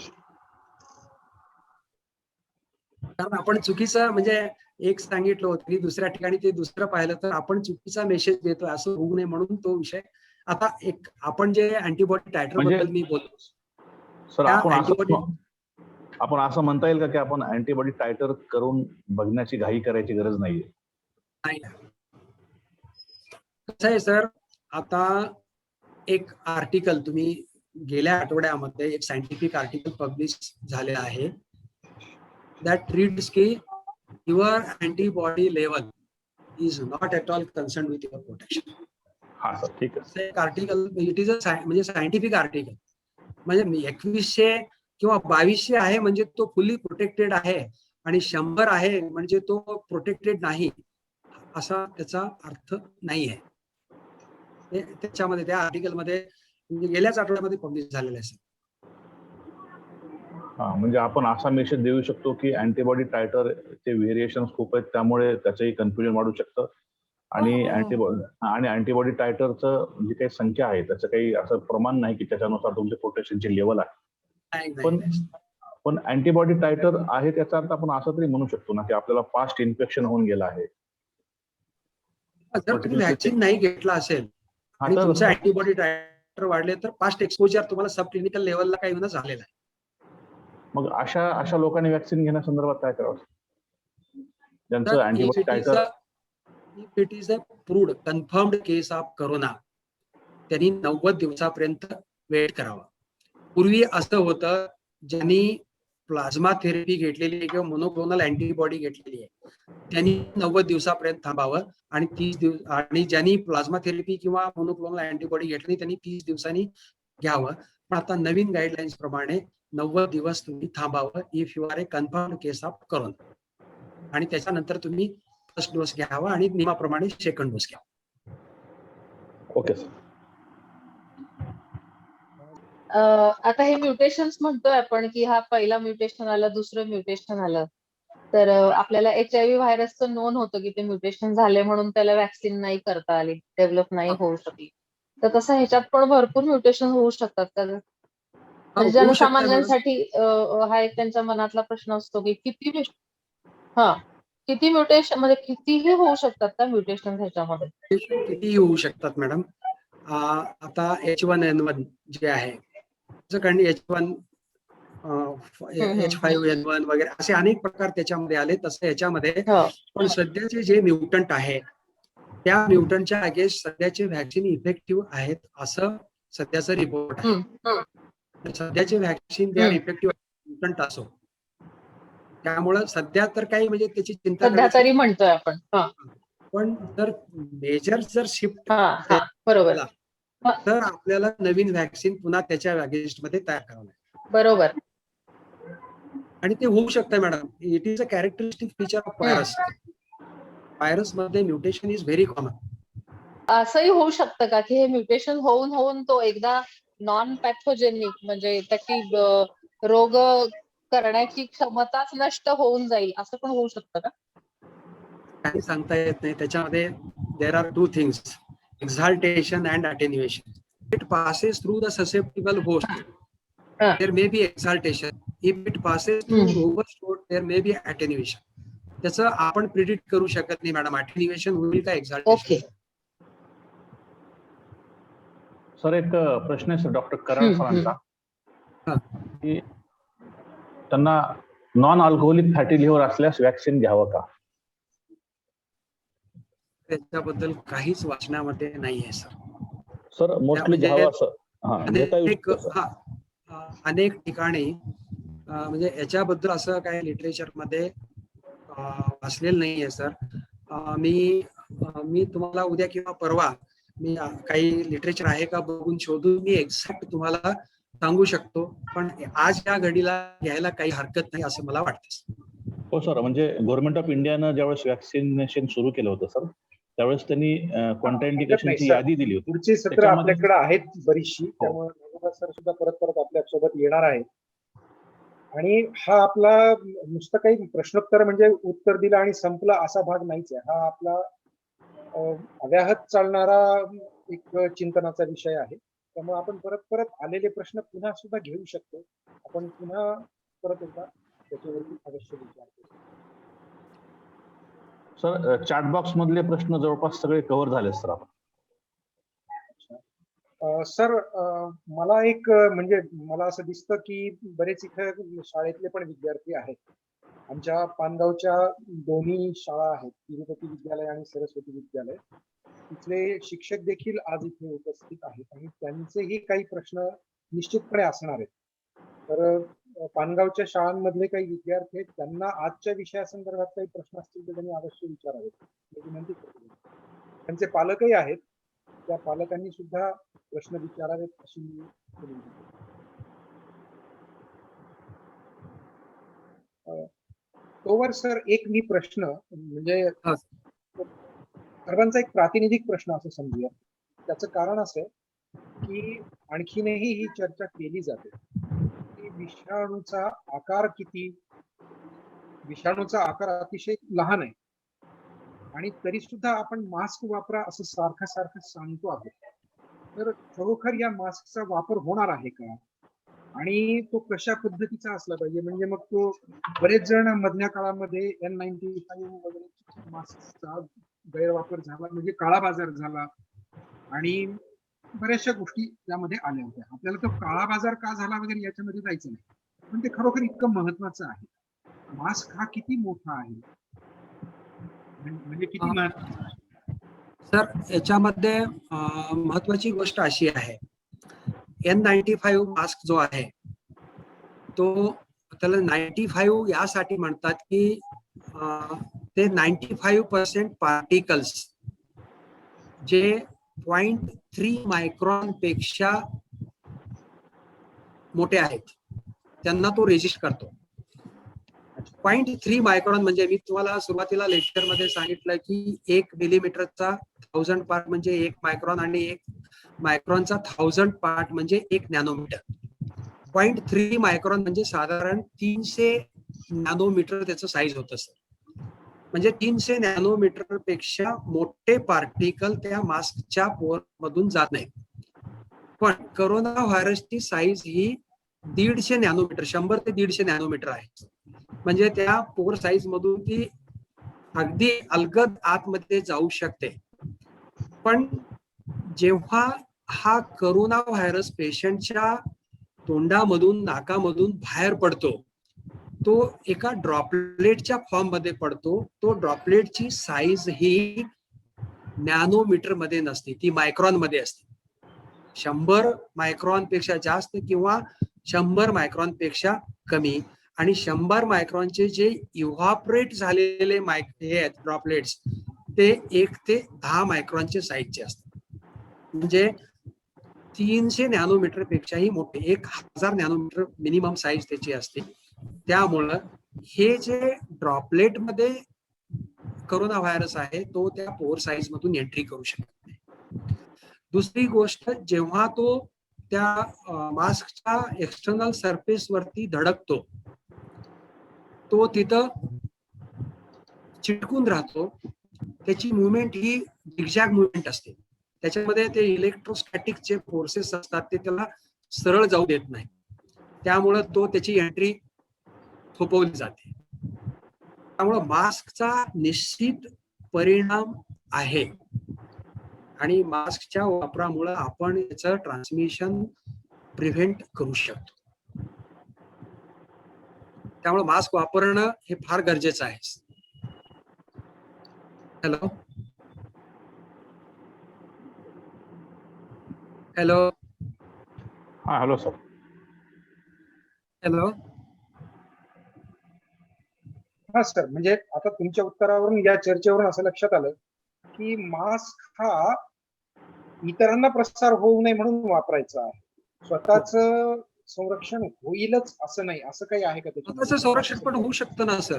कारण आपण चुकीचं म्हणजे एक सांगितलं होतं की दुसऱ्या ठिकाणी ते दुसरं पाहिलं तर आपण चुकीचा मेसेज देतोय असं होऊ नये, म्हणून तो विषय. आता एक आपण जे अँटीबॉडी टायटर बद्दल मी बोलतो सर, त्या आपण असं म्हणता येईल का की आपण अँटीबॉडी टायटर करून बघण्याची घाई करायची गरज नाहीये? नाही. कसं आहे सर, आता एक आर्टिकल तुम्ही गेल्या आठवड्यामध्ये एक सायंटिफिक आर्टिकल पब्लिश झालेलं आहे that reads की your antibody level is not at all concerned with your protection. हा सर, ठीक आहे. एक आर्टिकल, इट इज अ म्हणजे सायंटिफिक आर्टिकल. म्हणजे 2100 किंवा 2200 आहे म्हणजे तो फुल्ली प्रोटेक्टेड आहे आणि 100 आहे म्हणजे तो प्रोटेक्टेड नाही, असा त्याचा अर्थ नाही आहे. त्याच्यामध्ये त्या आर्टिकलमध्ये म्हणजे गेल्याच आठवड्यामध्ये पब्लिश झालेलं आहे. म्हणजे आपण असा मेसेज देऊ शकतो की अँटीबॉडी टायटर चे व्हेरिएशन खूप आहेत, त्यामुळे त्याचंही कन्फ्युजन वाढू शकतं आणि अँटीबॉडी टायटरचं जी काही संख्या आहे त्याचं काही असं प्रमाण नाही की त्याच्यानुसार तुमच्या प्रोटेक्शनची लेवल आहे. पण अँटीबॉडी टायटर आहे त्याचा अर्थ आपण असं तरी म्हणू शकतो ना की आपल्याला पास्ट इन्फेक्शन होऊन गेलं आहे. जर तुम्ही व्हॅक्सिन नाही घेतला असेल आणि तुमचं अँटीबॉडी टायटर वाढले तर पास्ट एक्सपोजर तुम्हाला सब क्लिनिकल लेवलला काही होणं झालेलं आहे. मग अशा लोकांनी व्हॅक्सिन घेण्यासंदर्भात काय करावं? ज्यांचं antibody titre, if it is a proved confirmed case of corona, त्यांनी 90 दिवसापर्यंत वेट करावा. पूर्वी असं होतं, ज्यांनी प्लाझ्मा थेरपी घेतलेली आहे किंवा मोनोक्लोनल अँटीबॉडी घेतलेली आहे त्यांनी 90 दिवसापर्यंत थांबावं आणि 30 दिवस, आणि ज्यांनी प्लाझ्मा थेरपी किंवा मोनोक्लोनल अँटीबॉडी घेतली त्यांनी 30 दिवसांनी घ्यावं. पण आता नवीन गाईडलाईन्स प्रमाणे 90 दिवस तुम्ही थांबावं if you are a confirmed case of corona, आणि त्याच्यानंतर तुम्ही फर्स्ट डोस घ्यावा आणि नियमाप्रमाणे सेकंड डोस घ्यावा. Okay sir. आता हे म्युटेशन्स म्हणतोय आपण की हा पहिला म्युटेशन आलं, दुसरं म्युटेशन आलं, तर आपल्याला HIV व्हायरसचं नोंद होतं की ते म्युटेशन झाले म्हणून त्याला व्हॅक्सिन नाही करता आली, डेव्हलप नाही होऊ शकली. तर तसं ह्याच्यात पण भरपूर म्युटेशन होऊ शकतात का? म्हणजे जनसामान्यांसाठी हा एक त्यांच्या मनातला प्रश्न असतो की किती म्युटेशन, म्हणजे कितीही होऊ शकतात का म्युटेशन ह्याच्यामध्ये? कितीही होऊ शकतात मॅडम. आता H1N1 जे आहे H1 H5N1 वगैरे असे अनेक प्रकार त्याच्यामध्ये आले. तसं याच्यामध्ये पण सध्याचे जे म्युटंट आहे त्या म्युटंटच्या अगेन्स्ट सध्याचे व्हॅक्सिन इफेक्टिव्ह आहेत असं सध्याचा रिपोर्ट आहे. सध्याचे व्हॅक्सिन जे इफेक्टिव्ह म्युटंट असो, त्यामुळं सध्या तर काही म्हणजे त्याची चिंता सध्या तरी म्हणतोय आपण. पण जर मेजर जर शिफ्ट बरोबर तर आपल्याला नवीन व्हॅक्सिन पुन्हा त्याच्या अगेन्स्ट मध्ये तयार करावं लागेल. बरोबर. आणि ते होऊ शकतं madam. It is a characteristic feature of virus. Virus मध्ये म्युटेशन इज व्हेरी कॉमन. असंही होऊ शकतं का की हे म्युटेशन होऊन तो एकदा नॉन पॅथोजेनिक म्हणजे त्याची रोग करण्याची क्षमताच नष्ट होऊन जाईल असं पण होऊ शकतं का? काही सांगता येत नाही. त्याच्यामध्ये there are 2 things, exaltation and attenuation. It passes through the susceptible host. There may be exaltation. If it passes through robust host, there may be attenuation. त्याचं आपण प्रिडिक्ट करू शकत नाही मॅडम, अटेन्युएशन होईल का एक्झाल्टेशन. सर एक प्रश्न आहे सर डॉक्टर कराड सरांचा, की त्यांना नॉन अल्कोहोलिक फॅटी लिव्हर असल्यास व्हॅक्सिन घ्यावं का? त्याच्याबद्दल काहीच वाचनामध्ये नाही आहे सर. सर मोस्टली घ्यावं असं अनेक ठिकाणी म्हणजे याच्याबद्दल असं काही लिटरेचरमध्ये वाचलेलं नाहीये सर. मी तुम्हाला उद्या किंवा परवा मी काही लिटरेचर आहे का बघून शोधून मी एक्झॅक्ट तुम्हाला सांगू शकतो, पण आज या घडीला घ्यायला काही हरकत नाही असं मला वाटतं. हो सर, म्हणजे गव्हर्नमेंट ऑफ इंडियानं ज्यावेळेस वॅक्सिनेशन सुरू केलं होतं सर, त्यावेळेस त्यांनी कॉन्ट्राइंडिकेशनची यादी दिली होती. पुढची सत्र आपल्याकडे आहेत बरीचशी, त्यामुळे सर सुद्धा परत परत आपल्या सोबत येणार आहे. आणि हा आपला नुसतं काही प्रश्नोत्तर म्हणजे उत्तर दिलं आणि संपला असा भाग नाहीच आहे. हा आपला अव्याहत चालणारा एक चिंतनाचा विषय आहे. त्यामुळे आपण परत परत आलेले प्रश्न पुन्हा सुद्धा घेऊ शकतो. आपण पुन्हा परत एकदा त्याच्यावरती अवश्य विचार करू. सर, चॅट बॉक्स मधले प्रश्न जवळपास सगळे कव्हर झाले सर आपण. सर, मला एक म्हणजे मला असं दिसतं की बरेच इथे शाळेतले पण विद्यार्थी आहेत. आमच्या पानगावच्या दोन्ही शाळा आहेत, तिरुपती विद्यालय आणि सरस्वती विद्यालय. तिथले शिक्षक देखील आज इथे उपस्थित आहेत आणि त्यांचेही काही प्रश्न निश्चितपणे असणार आहेत. तर पानगावच्या शाळांमधले काही विद्यार्थी आहेत, त्यांना आजच्या विषयासंदर्भात काही प्रश्न असतील तर त्यांनी अवश्य विचारावेत, विनंती करतो. त्यांचे पालकही आहेत, त्या पालकांनी सुद्धा प्रश्न विचारावेत अशी मी विनंती करतो. तोवर सर एक मी प्रश्न म्हणजे सर्वांचा एक प्रातिनिधिक प्रश्न असं समजूया. त्याचं कारण असं की आणखीनही ही चर्चा केली जाते की विषाणूचा आकार अतिशय लहान आहे आणि तरी सुद्धा आपण मास्क वापरा असं सारखं सांगतो आहोत. तर खरोखर या मास्कचा वापर होणार आहे का आणि तो कशा पद्धतीचा असला पाहिजे? म्हणजे मग तो बरेच जण मधल्या काळामध्ये N95 वगैरे मास्कचा गैरवापर झाला, म्हणजे काळा बाजार झाला आणि बऱ्याचशा गोष्टी त्यामध्ये आल्या होत्या. आपल्याला तो काळा बाजार का झाला वगैरे याच्यामध्ये जायचं नाही, पण ते खरोखर इतकं महत्वाचं आहे. मास्क हा किती मोठा आहे, म्हणजे किती महत्वाचा आहे? सर, याच्यामध्ये महत्वाची गोष्ट अशी आहे, N95 मास्क जो आहे तो त्याला 95 यासाठी म्हणतात की ते 95% पार्टिकल्स जे 0.3 मायक्रॉन पेक्षा मोठे आहेत त्यांना तो रेजिस्ट करतो. 0.3 मायक्रॉन म्हणजे मी तुम्हाला सुरुवातीला लेक्चर मध्ये सांगितलं की 1 मिलीमीटरचा 1000 पार्ट म्हणजे 1 मायक्रॉन आणि 1 मायक्रॉनचा 1000 पार्ट म्हणजे 1 नॅनोमीटर. 0.3 मायक्रॉन म्हणजे साधारण 300 नॅनोमीटर त्याचं साईज होत असतं. म्हणजे 300 नॅनोमीटर पेक्षा मोठे पार्टिकल त्या मास्कच्या पोर मधून जात नाही. पण कोरोना व्हायरसची साईज ही 150 नॅनोमीटर, 100 ते 150 नॅनोमीटर आहे. म्हणजे त्या पोर साईज मधून ती अगदी अलगद आतमध्ये जाऊ शकते. पण जेव्हा हा कोरोना व्हायरस पेशंटच्या तोंडामधून नाकामधून बाहेर पडतो, तो एका ड्रॉपलेटच्या फॉर्म मध्ये पडतो. तो ड्रॉपलेटची साईज ही नॅनोमीटर मध्ये नसते, ती मायक्रॉन मध्ये असते. 100 मायक्रॉन पेक्षा जास्त किंवा 100 मायक्रॉन पेक्षा कमी. आणि 100 मायक्रॉनचे जे इव्हॅपोरेट झालेले ड्रॉपलेट्स ते 1 ते 10 मायक्रॉनचे साईजचे असतात. म्हणजे 300 नॅनोमीटर पेक्षाही मोठे, 1000 नॅनोमीटर मिनिमम साईज त्याची असते. त्यामुळं हे जे ड्रॉपलेट मध्ये कोरोना व्हायरस आहे तो त्या पोर साईज मधून एंट्री करू शकत नाही. दुसरी गोष्ट, जेव्हा तो त्या मास्कच्या एक्सटर्नल सरफेस वरती धडकतो तो तिथं चिटकून राहतो. त्याची मुवमेंट ही झिगझॅग मुवमेंट असते. त्याच्यामध्ये ते इलेक्ट्रोस्टॅटिक जे फोर्सेस असतात ते त्याला सरळ जाऊ देत नाही. त्यामुळं तो त्याची एंट्री थोपवली जाते. त्यामुळं मास्कचा निश्चित परिणाम आहे आणि मास्कच्या वापरामुळे आपण याचं ट्रान्समिशन प्रिव्हेंट करू शकतो. त्यामुळे मास्क वापरणं हे फार गरजेचं आहे. हॅलो हॅलो हा, हॅलो सर. हॅलो. हा सर, म्हणजे आता तुमच्या उत्तरावरून या चर्चेवरून असं लक्षात आलं की मास्क हा इतरांना प्रसार होऊ नये म्हणून वापरायचा आहे, स्वतःच संरक्षण होईलच असं नाही, असं काही आहे का स्वतःचं त्याच्यामध्ये? संरक्षण पण होऊ शकतं ना सर.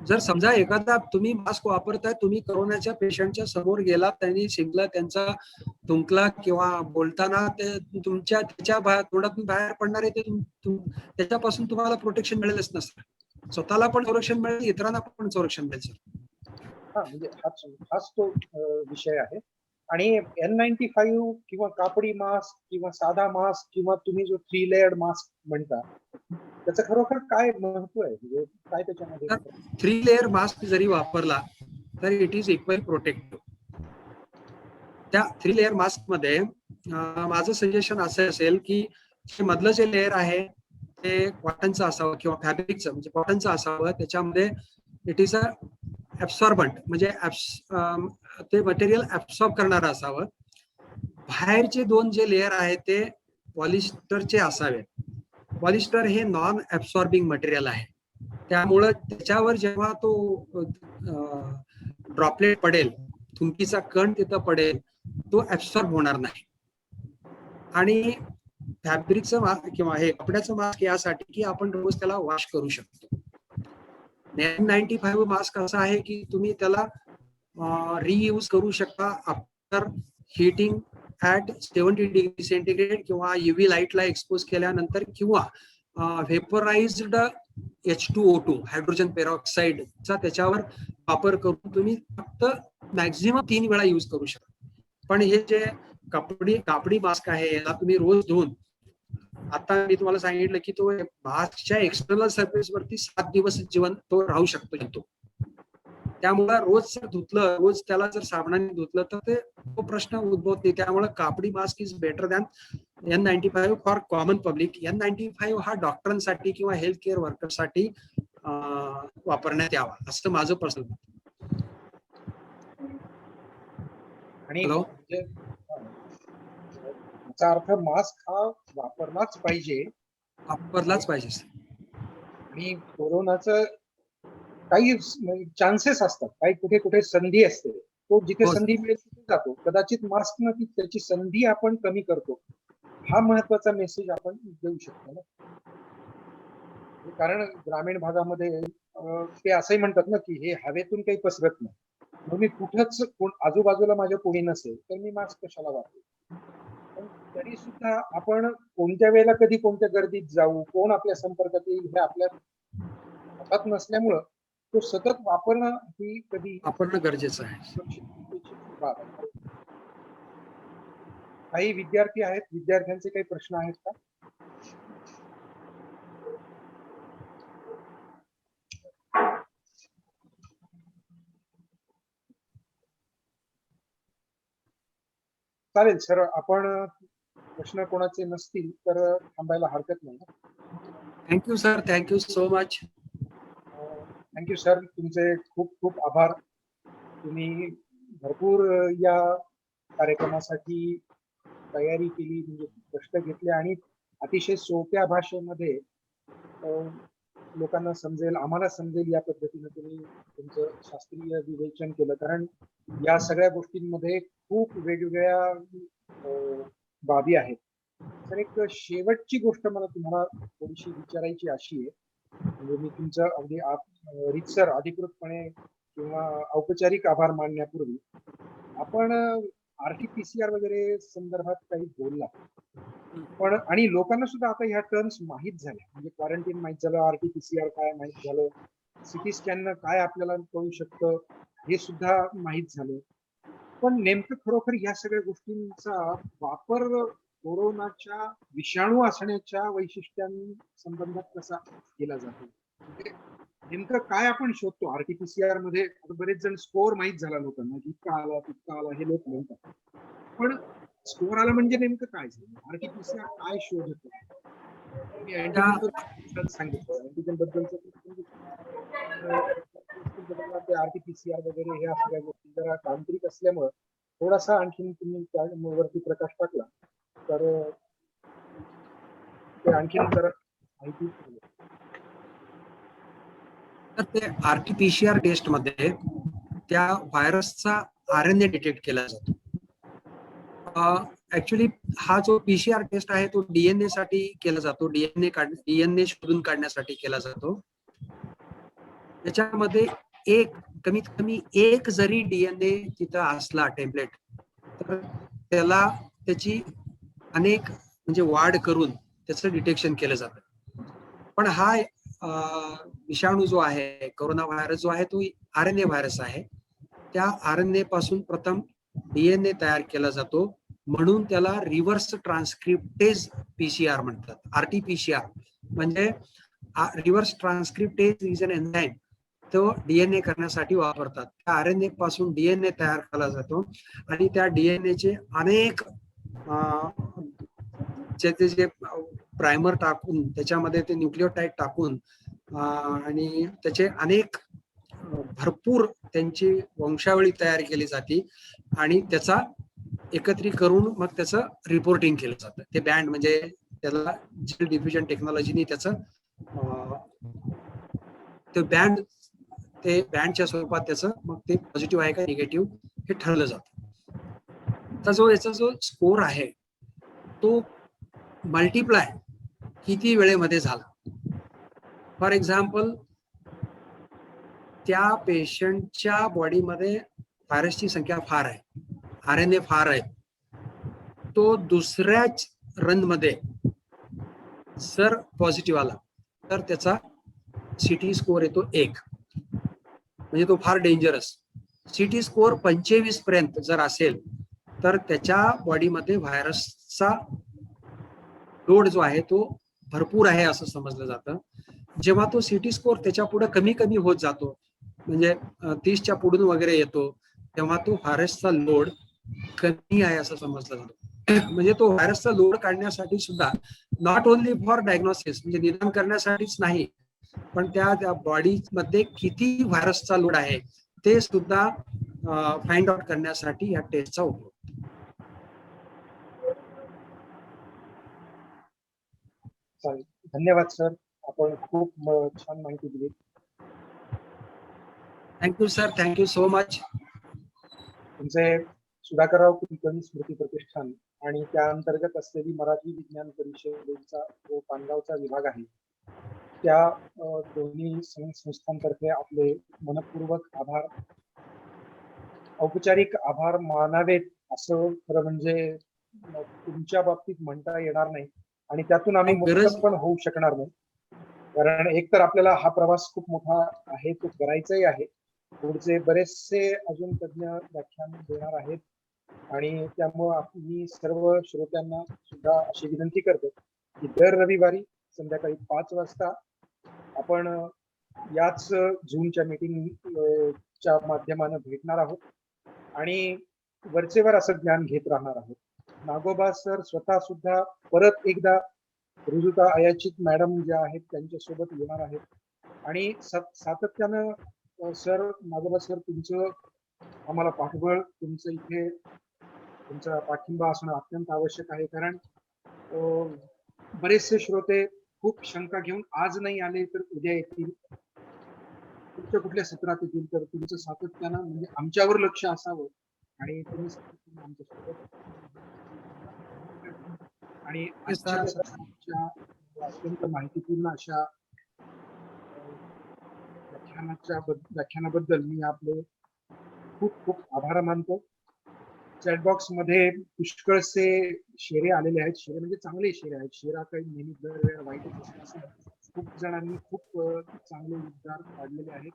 जर समजा एखादा तुम्ही मास्क वापरताय, तुम्ही कोरोनाच्या पेशंटच्या समोर गेला, त्यांनी शिंकला, त्यांचा थुंकला किंवा बोलताना ते त्याच्या तोंडातून बाहेर पडणारे ते त्याच्यापासून तुम्हाला प्रोटेक्शन मिळेलच ना सर. स्वतःला पण संरक्षण मिळेल, इतरांना पण संरक्षण मिळेल सर. हा, म्हणजे हाच तो विषय आहे. आणि N95 किंवा कापडी मास्क किंवा साधा मास्क किंवा तुम्ही जो 3 लेयर्ड मास्क म्हणता, त्याचं खरोखर काय महत्व आहे, म्हणजे काय त्याच्यामध्ये? 3 लेअर मास्क जरी वापरला तर इट इज इक्वल प्रोटेक्टिव्ह. त्या 3 लेअर मास्क मध्ये माझं सजेशन असं असेल की मधलं जे लेअर आहे ते कॉटनचं असावं किंवा फॅब्रिकचं, म्हणजे कॉटनचं असावं. त्याच्यामध्ये इट इज अ ऍब्सॉर्बंट, म्हणजे ते मटेरियल ऍब्सॉर्ब करणारं असावं. बाहेरचे 2 जे लेअर आहेत ते पॉलिस्टरचे असावे. पॉलिस्टर हे नॉन ऍब्सॉर्बिंग मटेरियल आहे, त्यामुळं त्याच्यावर जेव्हा तो ड्रॉपलेट पडेल, थुंकीचा कण तिथं पडेल, तो ऍब्सॉर्ब होणार नाही. आणि फॅब्रिकचं मास्क किंवा हे कपड्याचं मास्क यासाठी की आपण रोज त्याला वॉश करू शकतो. N95 मास्क असं आहे की तुम्ही त्याला रियूज करू शकता after heating at 70 degree centigrade किंवा UV लाईटला एक्सपोज केल्यानंतर, किंवा व्हेपराइज्ड H2O2 हायड्रोजन पेरॉक्साईडचा त्याच्यावर वापर करून तुम्ही फक्त मॅक्झिमम 3 वेळा यूज करू शकता. पण हे जे कापडी मास्क आहे याला तुम्ही रोज धुवून, आता मी तुम्हाला सांगितलं की तो मास्कच्या एक्सटर्नल सरफेस वरती 7 दिवस जीवन तो राहू शकतो. त्यामुळे रोज जर धुतलं, रोज त्याला जर साबणाने धुतलं तर ते तो प्रश्न उद्भवत नाही. त्यामुळे कापडी mask is better than N95 for common public. N95 हा डॉक्टरांसाठी किंवा हेल्थ केअर वर्करसाठी वापरण्यात यावा, असं माझं पर्सनल मत. आणि हॅलो. म्हणजे याचा अर्थ मास्क हा वापरलाच पाहिजे. वापरलाच पाहिजे सर. आणि कोरोनाचं काही चान्सेस असतात, काही कुठे कुठे संधी असते, तो जिथे संधी मिळेल तिथे जातो. कदाचित मास्क न त्याची संधी आपण कमी करतो, हा महत्वाचा मेसेज आपण देऊ शकतो ना. कारण ग्रामीण भागामध्ये ते असंही म्हणतात ना की हे हवेतून काही पसरत नाही, मग मी कुठंच आजूबाजूला माझ्या कोणी नसेल तर मी मास्क कशाला वापरू. पण तरी सुद्धा आपण कोणत्या वेळेला कधी कोणत्या गर्दीत जाऊ, कोण आपल्या संपर्कात येईल हे आपल्या हातात नसल्यामुळं तो सतत वापरणं ही कधी वापरणं गरजेचं आहे. बाब आहे. काही विद्यार्थी आहेत, विद्यार्थ्यांचे काही प्रश्न आहेत का? चालेल सर, आपण प्रश्न कोणाचे नसतील तर थांबायला हरकत नाही. Thank you sir, thank you so much. Thank you sir, तुमचे खूप खूप आभार. तुम्ही भरपूर या कार्यक्रमासाठी तयारी केली, म्हणजे कष्ट घेतले आणि अतिशय सोप्या भाषेमध्ये लोकांना समजेल, आम्हाला समजेल या पद्धतीने तुम्ही तुमचं शास्त्रीय विवेचन केलं. कारण या सगळ्या गोष्टींमध्ये खूप वेगवेगळ्या बाबी आहेत. तर एक शेवटची गोष्ट मला तुम्हाला थोडीशी विचारायची अशी आहे, म्हणजे मी तुमचं अगदी रीतसर अधिकृतपणे किंवा औपचारिक आभार मानण्यापूर्वी आपण RT-PCR वगैरे संदर्भात काही बोलला, पण आणि लोकांना सुद्धा आता ह्या टर्म्स माहीत झाल्या, म्हणजे क्वारंटीन माहीत झालं, RT-PCR काय माहीत झालं, CT स्कॅननं काय आपल्याला कळू शकतं हे सुद्धा माहीत झालं. पण नेमकं खरोखर या सगळ्या गोष्टींचा वापर कोरोनाच्या विषाणू असण्याच्या वैशिष्ट्यांसंबंधात कसा केला जातो, म्हणजे नेमकं काय आपण शोधतो RT-PCR मध्ये? बरेच जण स्कोअर माहीत झाला लोकांना, इतका आला तितका आला हे लोक म्हणतात, पण स्कोअर आला म्हणजे नेमकं काय झालं? RT-PCR काय शोध होतो? मी अँटीजन सांगितलं, अँटीजन बद्दलचं ते RT-PCR वगैरे ह्या सगळ्या गोष्टी जरा तांत्रिक असल्यामुळं थोडासा आणखीन तुम्ही त्यावरती प्रकाश टाकला तर ते आणखीन जरा माहिती. तर ते RT-PCR टेस्टमध्ये त्या व्हायरसचा RNA डिटेक्ट केला जातो. ऍक्च्युली हा जो PCR टेस्ट आहे तो DNA साठी केला जातो. DNA शोधून काढण्यासाठी केला जातो. त्याच्यामध्ये कमीत कमी एक जरी DNA तिथं असला टेम्पलेट, तर त्याला त्याची अनेक म्हणजे वाढ करून त्याचं डिटेक्शन केलं जातं. पण हा विषाणू जो आहे, कोरोना व्हायरस जो आहे, तो RNA व्हायरस आहे. त्या RNA पासून प्रथम DNA तयार केला जातो, म्हणून त्याला रिव्हर्स ट्रान्सक्रिप्टेज PCR म्हणतात. RT-PCR म्हणजे reverse transcriptase is an enzyme. तो DNA करण्यासाठी वापरतात. त्या RNA पासून DNA तयार केला जातो आणि त्या DNA चे अनेक जे प्रायमर टाकून त्याच्यामध्ये ते न्यूक्लियोटाइड टाकून आणि त्याचे अनेक भरपूर त्यांची वंशावळी तयार केली जाते आणि त्याचा एकत्रित करून मग त्याचं रिपोर्टिंग केलं जातं. ते बँड म्हणजे त्याला जेल डिफ्युजन टेक्नॉलॉजीने त्याचं ते बँडच्या स्वरूपात त्याचं मग ते पॉझिटिव्ह आहे का निगेटिव्ह हे ठरलं जातं. तर याचा जो स्कोर आहे तो मल्टिप्लाय किती वेळेमध्ये झाला. फॉर एक्झाम्पल, त्या पेशंटच्या बॉडीमध्ये व्हायरसची संख्या फार आहे, RNA फार आहे, तो दुसऱ्याच रन मध्ये जर पॉझिटिव्ह आला तर त्याचा CT स्कोअर येतो 1, म्हणजे तो फार डेंजरस. CT स्कोअर 25 पर्यंत जर असेल तर त्याच्या बॉडीमध्ये व्हायरसचा लोड जो आहे तो भरपूर आहे असं समजलं जातं. जेव्हा तो CT स्कोअर त्याच्या पुढे कमी कमी होत जातो, म्हणजे 30च्या पुढून वगैरे येतो, तेव्हा तो व्हायरसचा लोड कमी आहे असं समजलं जातं. म्हणजे तो व्हायरसचा लोड काढण्यासाठी सुद्धा नॉट ओनली फॉर डायग्नोसिस, म्हणजे निदान करण्यासाठीच नाही, पण त्या बॉडीमध्ये किती व्हायरसचा लोड आहे ते सुद्धा फाइंड आउट करण्यासाठी या टेस्टचा उपयोग. चालेल, धन्यवाद सर, आपण खूप छान माहिती दिली. Thank you sir, thank you so much. तुमचे सुधाकरराव कुलकर्णी स्मृती प्रतिष्ठान आणि त्या अंतर्गत असलेली मराठी विज्ञान परिषदेचा जो पानगावचा विभाग आहे, त्या दोन्ही संस्थांतर्फे आपले मनपूर्वक आभार. औपचारिक आभार मानावेत असं खरं म्हणजे तुमच्या बाबतीत म्हणता येणार नाही आणि त्यातून आम्ही मुक्त पण होऊ शकणार नाही, कारण एकतर आपल्याला हा प्रवास खूप मोठा आहे, तो करायचाही आहे. पुढचे बरेचसे अजून तज्ञ व्याख्यान देणार आहेत आणि त्यामुळं मी सर्व श्रोत्यांना सुद्धा अशी विनंती करतो की दर रविवारी संध्याकाळी 5 वाजता आपण याच झूमच्या मीटिंगच्या माध्यमानं भेटणार आहोत आणि वरचेवर असं ज्ञान घेत राहणार आहोत. नागोबा सर स्वतः सुद्धा परत एकदा रुजुता अयाचित मॅडम ज्या आहेत त्यांच्यासोबत येणार आहेत आणि सातत्यानं सर, नागोबा सर, तुमचं आम्हाला पाठबळ, तुमचं इथे तुमचा पाठिंबा असणं अत्यंत आवश्यक आहे, कारण बरेचसे श्रोते खूप शंका घेऊन आज नाही आले तर उद्या येतील, कुठल्या सत्रात येतील, तर तुमचं सातत्यानं म्हणजे आमच्यावर लक्ष असावं आणि तुम्ही सातत्यानं आमच्यासोबत आणि आजच्या अत्यंत माहितीपूर्ण अशा व्याख्यानाबद्दल मी आपले खूप खूप आभार मानतो. चॅटबॉक्स मध्ये पुष्कळसे शेरे आलेले आहेत, शेरे म्हणजे चांगले शेरे आहेत, शेरा काही नेहमी दरवेळेला वाईटच असं खूप जणांनी खूप चांगले उद्गार काढलेले आहेत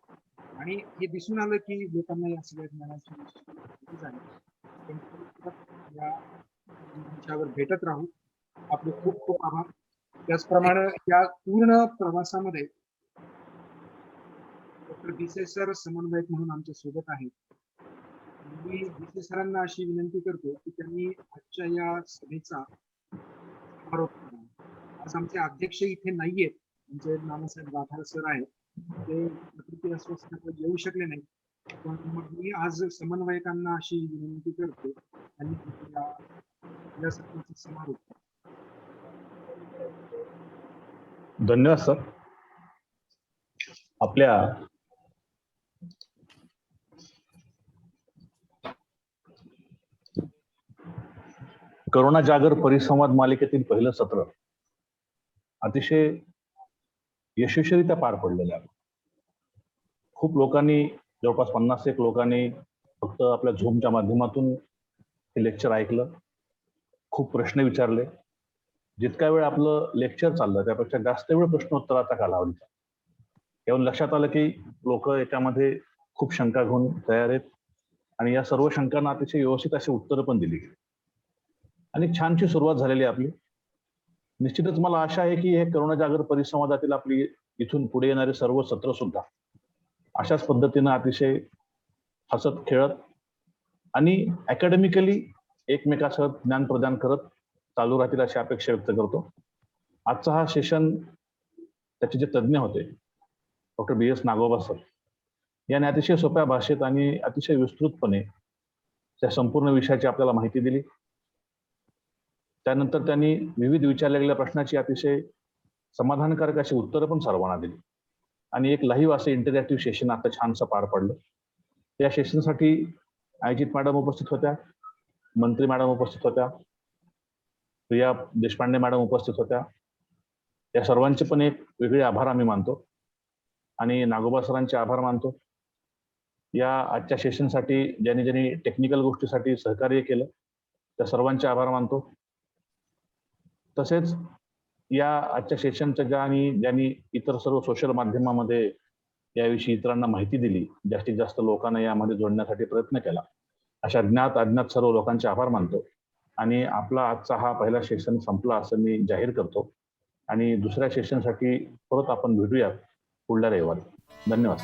आणि हे दिसून आलं की लोकांना या सगळ्या ज्ञानाची झाली. या भेटत राहू. आपले खूप खूप आभार. त्याचप्रमाणे या पूर्ण प्रवासामध्ये डॉक्टर भिसे सर समन्वयक म्हणून आमच्या सोबत आहेत. मी भिसे सरांना अशी विनंती करतो की त्यांनी आजच्या या सभेचा समारोप करावा. आज आमचे अध्यक्ष इथे नाहीयेत, आमचे नानासाहेब राठार सर आहेत, ते प्रकृती अस्वस्थतेमुळे येऊ शकले नाही, पण मग मी आज समन्वयकांना अशी विनंती करतो आणि या सत्राचा समारोप. धन्यवाद सर. आपल्या करोना जागर परिसंवाद मालिकेतील पहिलं सत्र अतिशय यशस्वीरित्या पार पडलेलं आहे. खूप लोकांनी, जवळपास 50 लोकांनी फक्त आपल्या झूमच्या माध्यमातून हे लेक्चर ऐकलं, खूप प्रश्न विचारले. जितका वेळ आपलं लेक्चर चाललं त्यापेक्षा जास्त वेळ प्रश्नोत्तराचा कालावधीचा. यावरून लक्षात आलं की लोक याच्यामध्ये खूप शंका घेऊन तयार आहेत आणि या सर्व शंकांना अतिशय व्यवस्थित अशी उत्तरं पण दिली गेली आणि छानशी सुरुवात झालेली आहे आपली. निश्चितच मला आशा आहे की हे करोना जागर परिसंवादातील आपली इथून पुढे येणारे सर्व सत्र सुद्धा अशाच पद्धतीनं अतिशय हसत खेळत आणि अकॅडमिकली एकमेकासह ज्ञान प्रदान करत चालू राहतील अशी अपेक्षा व्यक्त करतो. आजचा हा सेशन त्याचे जे तज्ज्ञ होते डॉक्टर BS नागोबा सर यांनी अतिशय सोप्या भाषेत आणि अतिशय विस्तृतपणे त्या संपूर्ण विषयाची आपल्याला माहिती दिली. त्यानंतर त्यांनी विविध विचारल्या गेलेल्या प्रश्नाची अतिशय समाधानकारक अशी उत्तरं पण सर्वांना दिली आणि एक लाईव्ह असं इंटरॅक्टिव्ह सेशन आता छानसं पार पडलं. या सेशनसाठी अजित मॅडम उपस्थित होत्या, मंत्री मॅडम उपस्थित होत्या, प्रिया देशपांडे मॅडम उपस्थित होत्या. या सर्वांचे पण एक वेगळे आभार आम्ही मानतो आणि नागोबा सरांचे आभार मानतो. या आजच्या सेशनसाठी ज्यांनी टेक्निकल गोष्टीसाठी सहकार्य केलं त्या सर्वांचे आभार मानतो. तसेच या आजच्या सेशनच्या ज्यांनी इतर सर्व सोशल माध्यमामध्ये याविषयी इतरांना माहिती दिली, जास्तीत जास्त लोकांना यामध्ये जोडण्यासाठी प्रयत्न केला, अशा ज्ञात अज्ञात सर्व लोकांचे आभार मानतो आणि आपला आजचा हा पहिला सेशन संपला असं मी जाहीर करतो आणि दुसऱ्या सेशनसाठी परत आपण भेटूया पुढल्या रविवारी. धन्यवाद.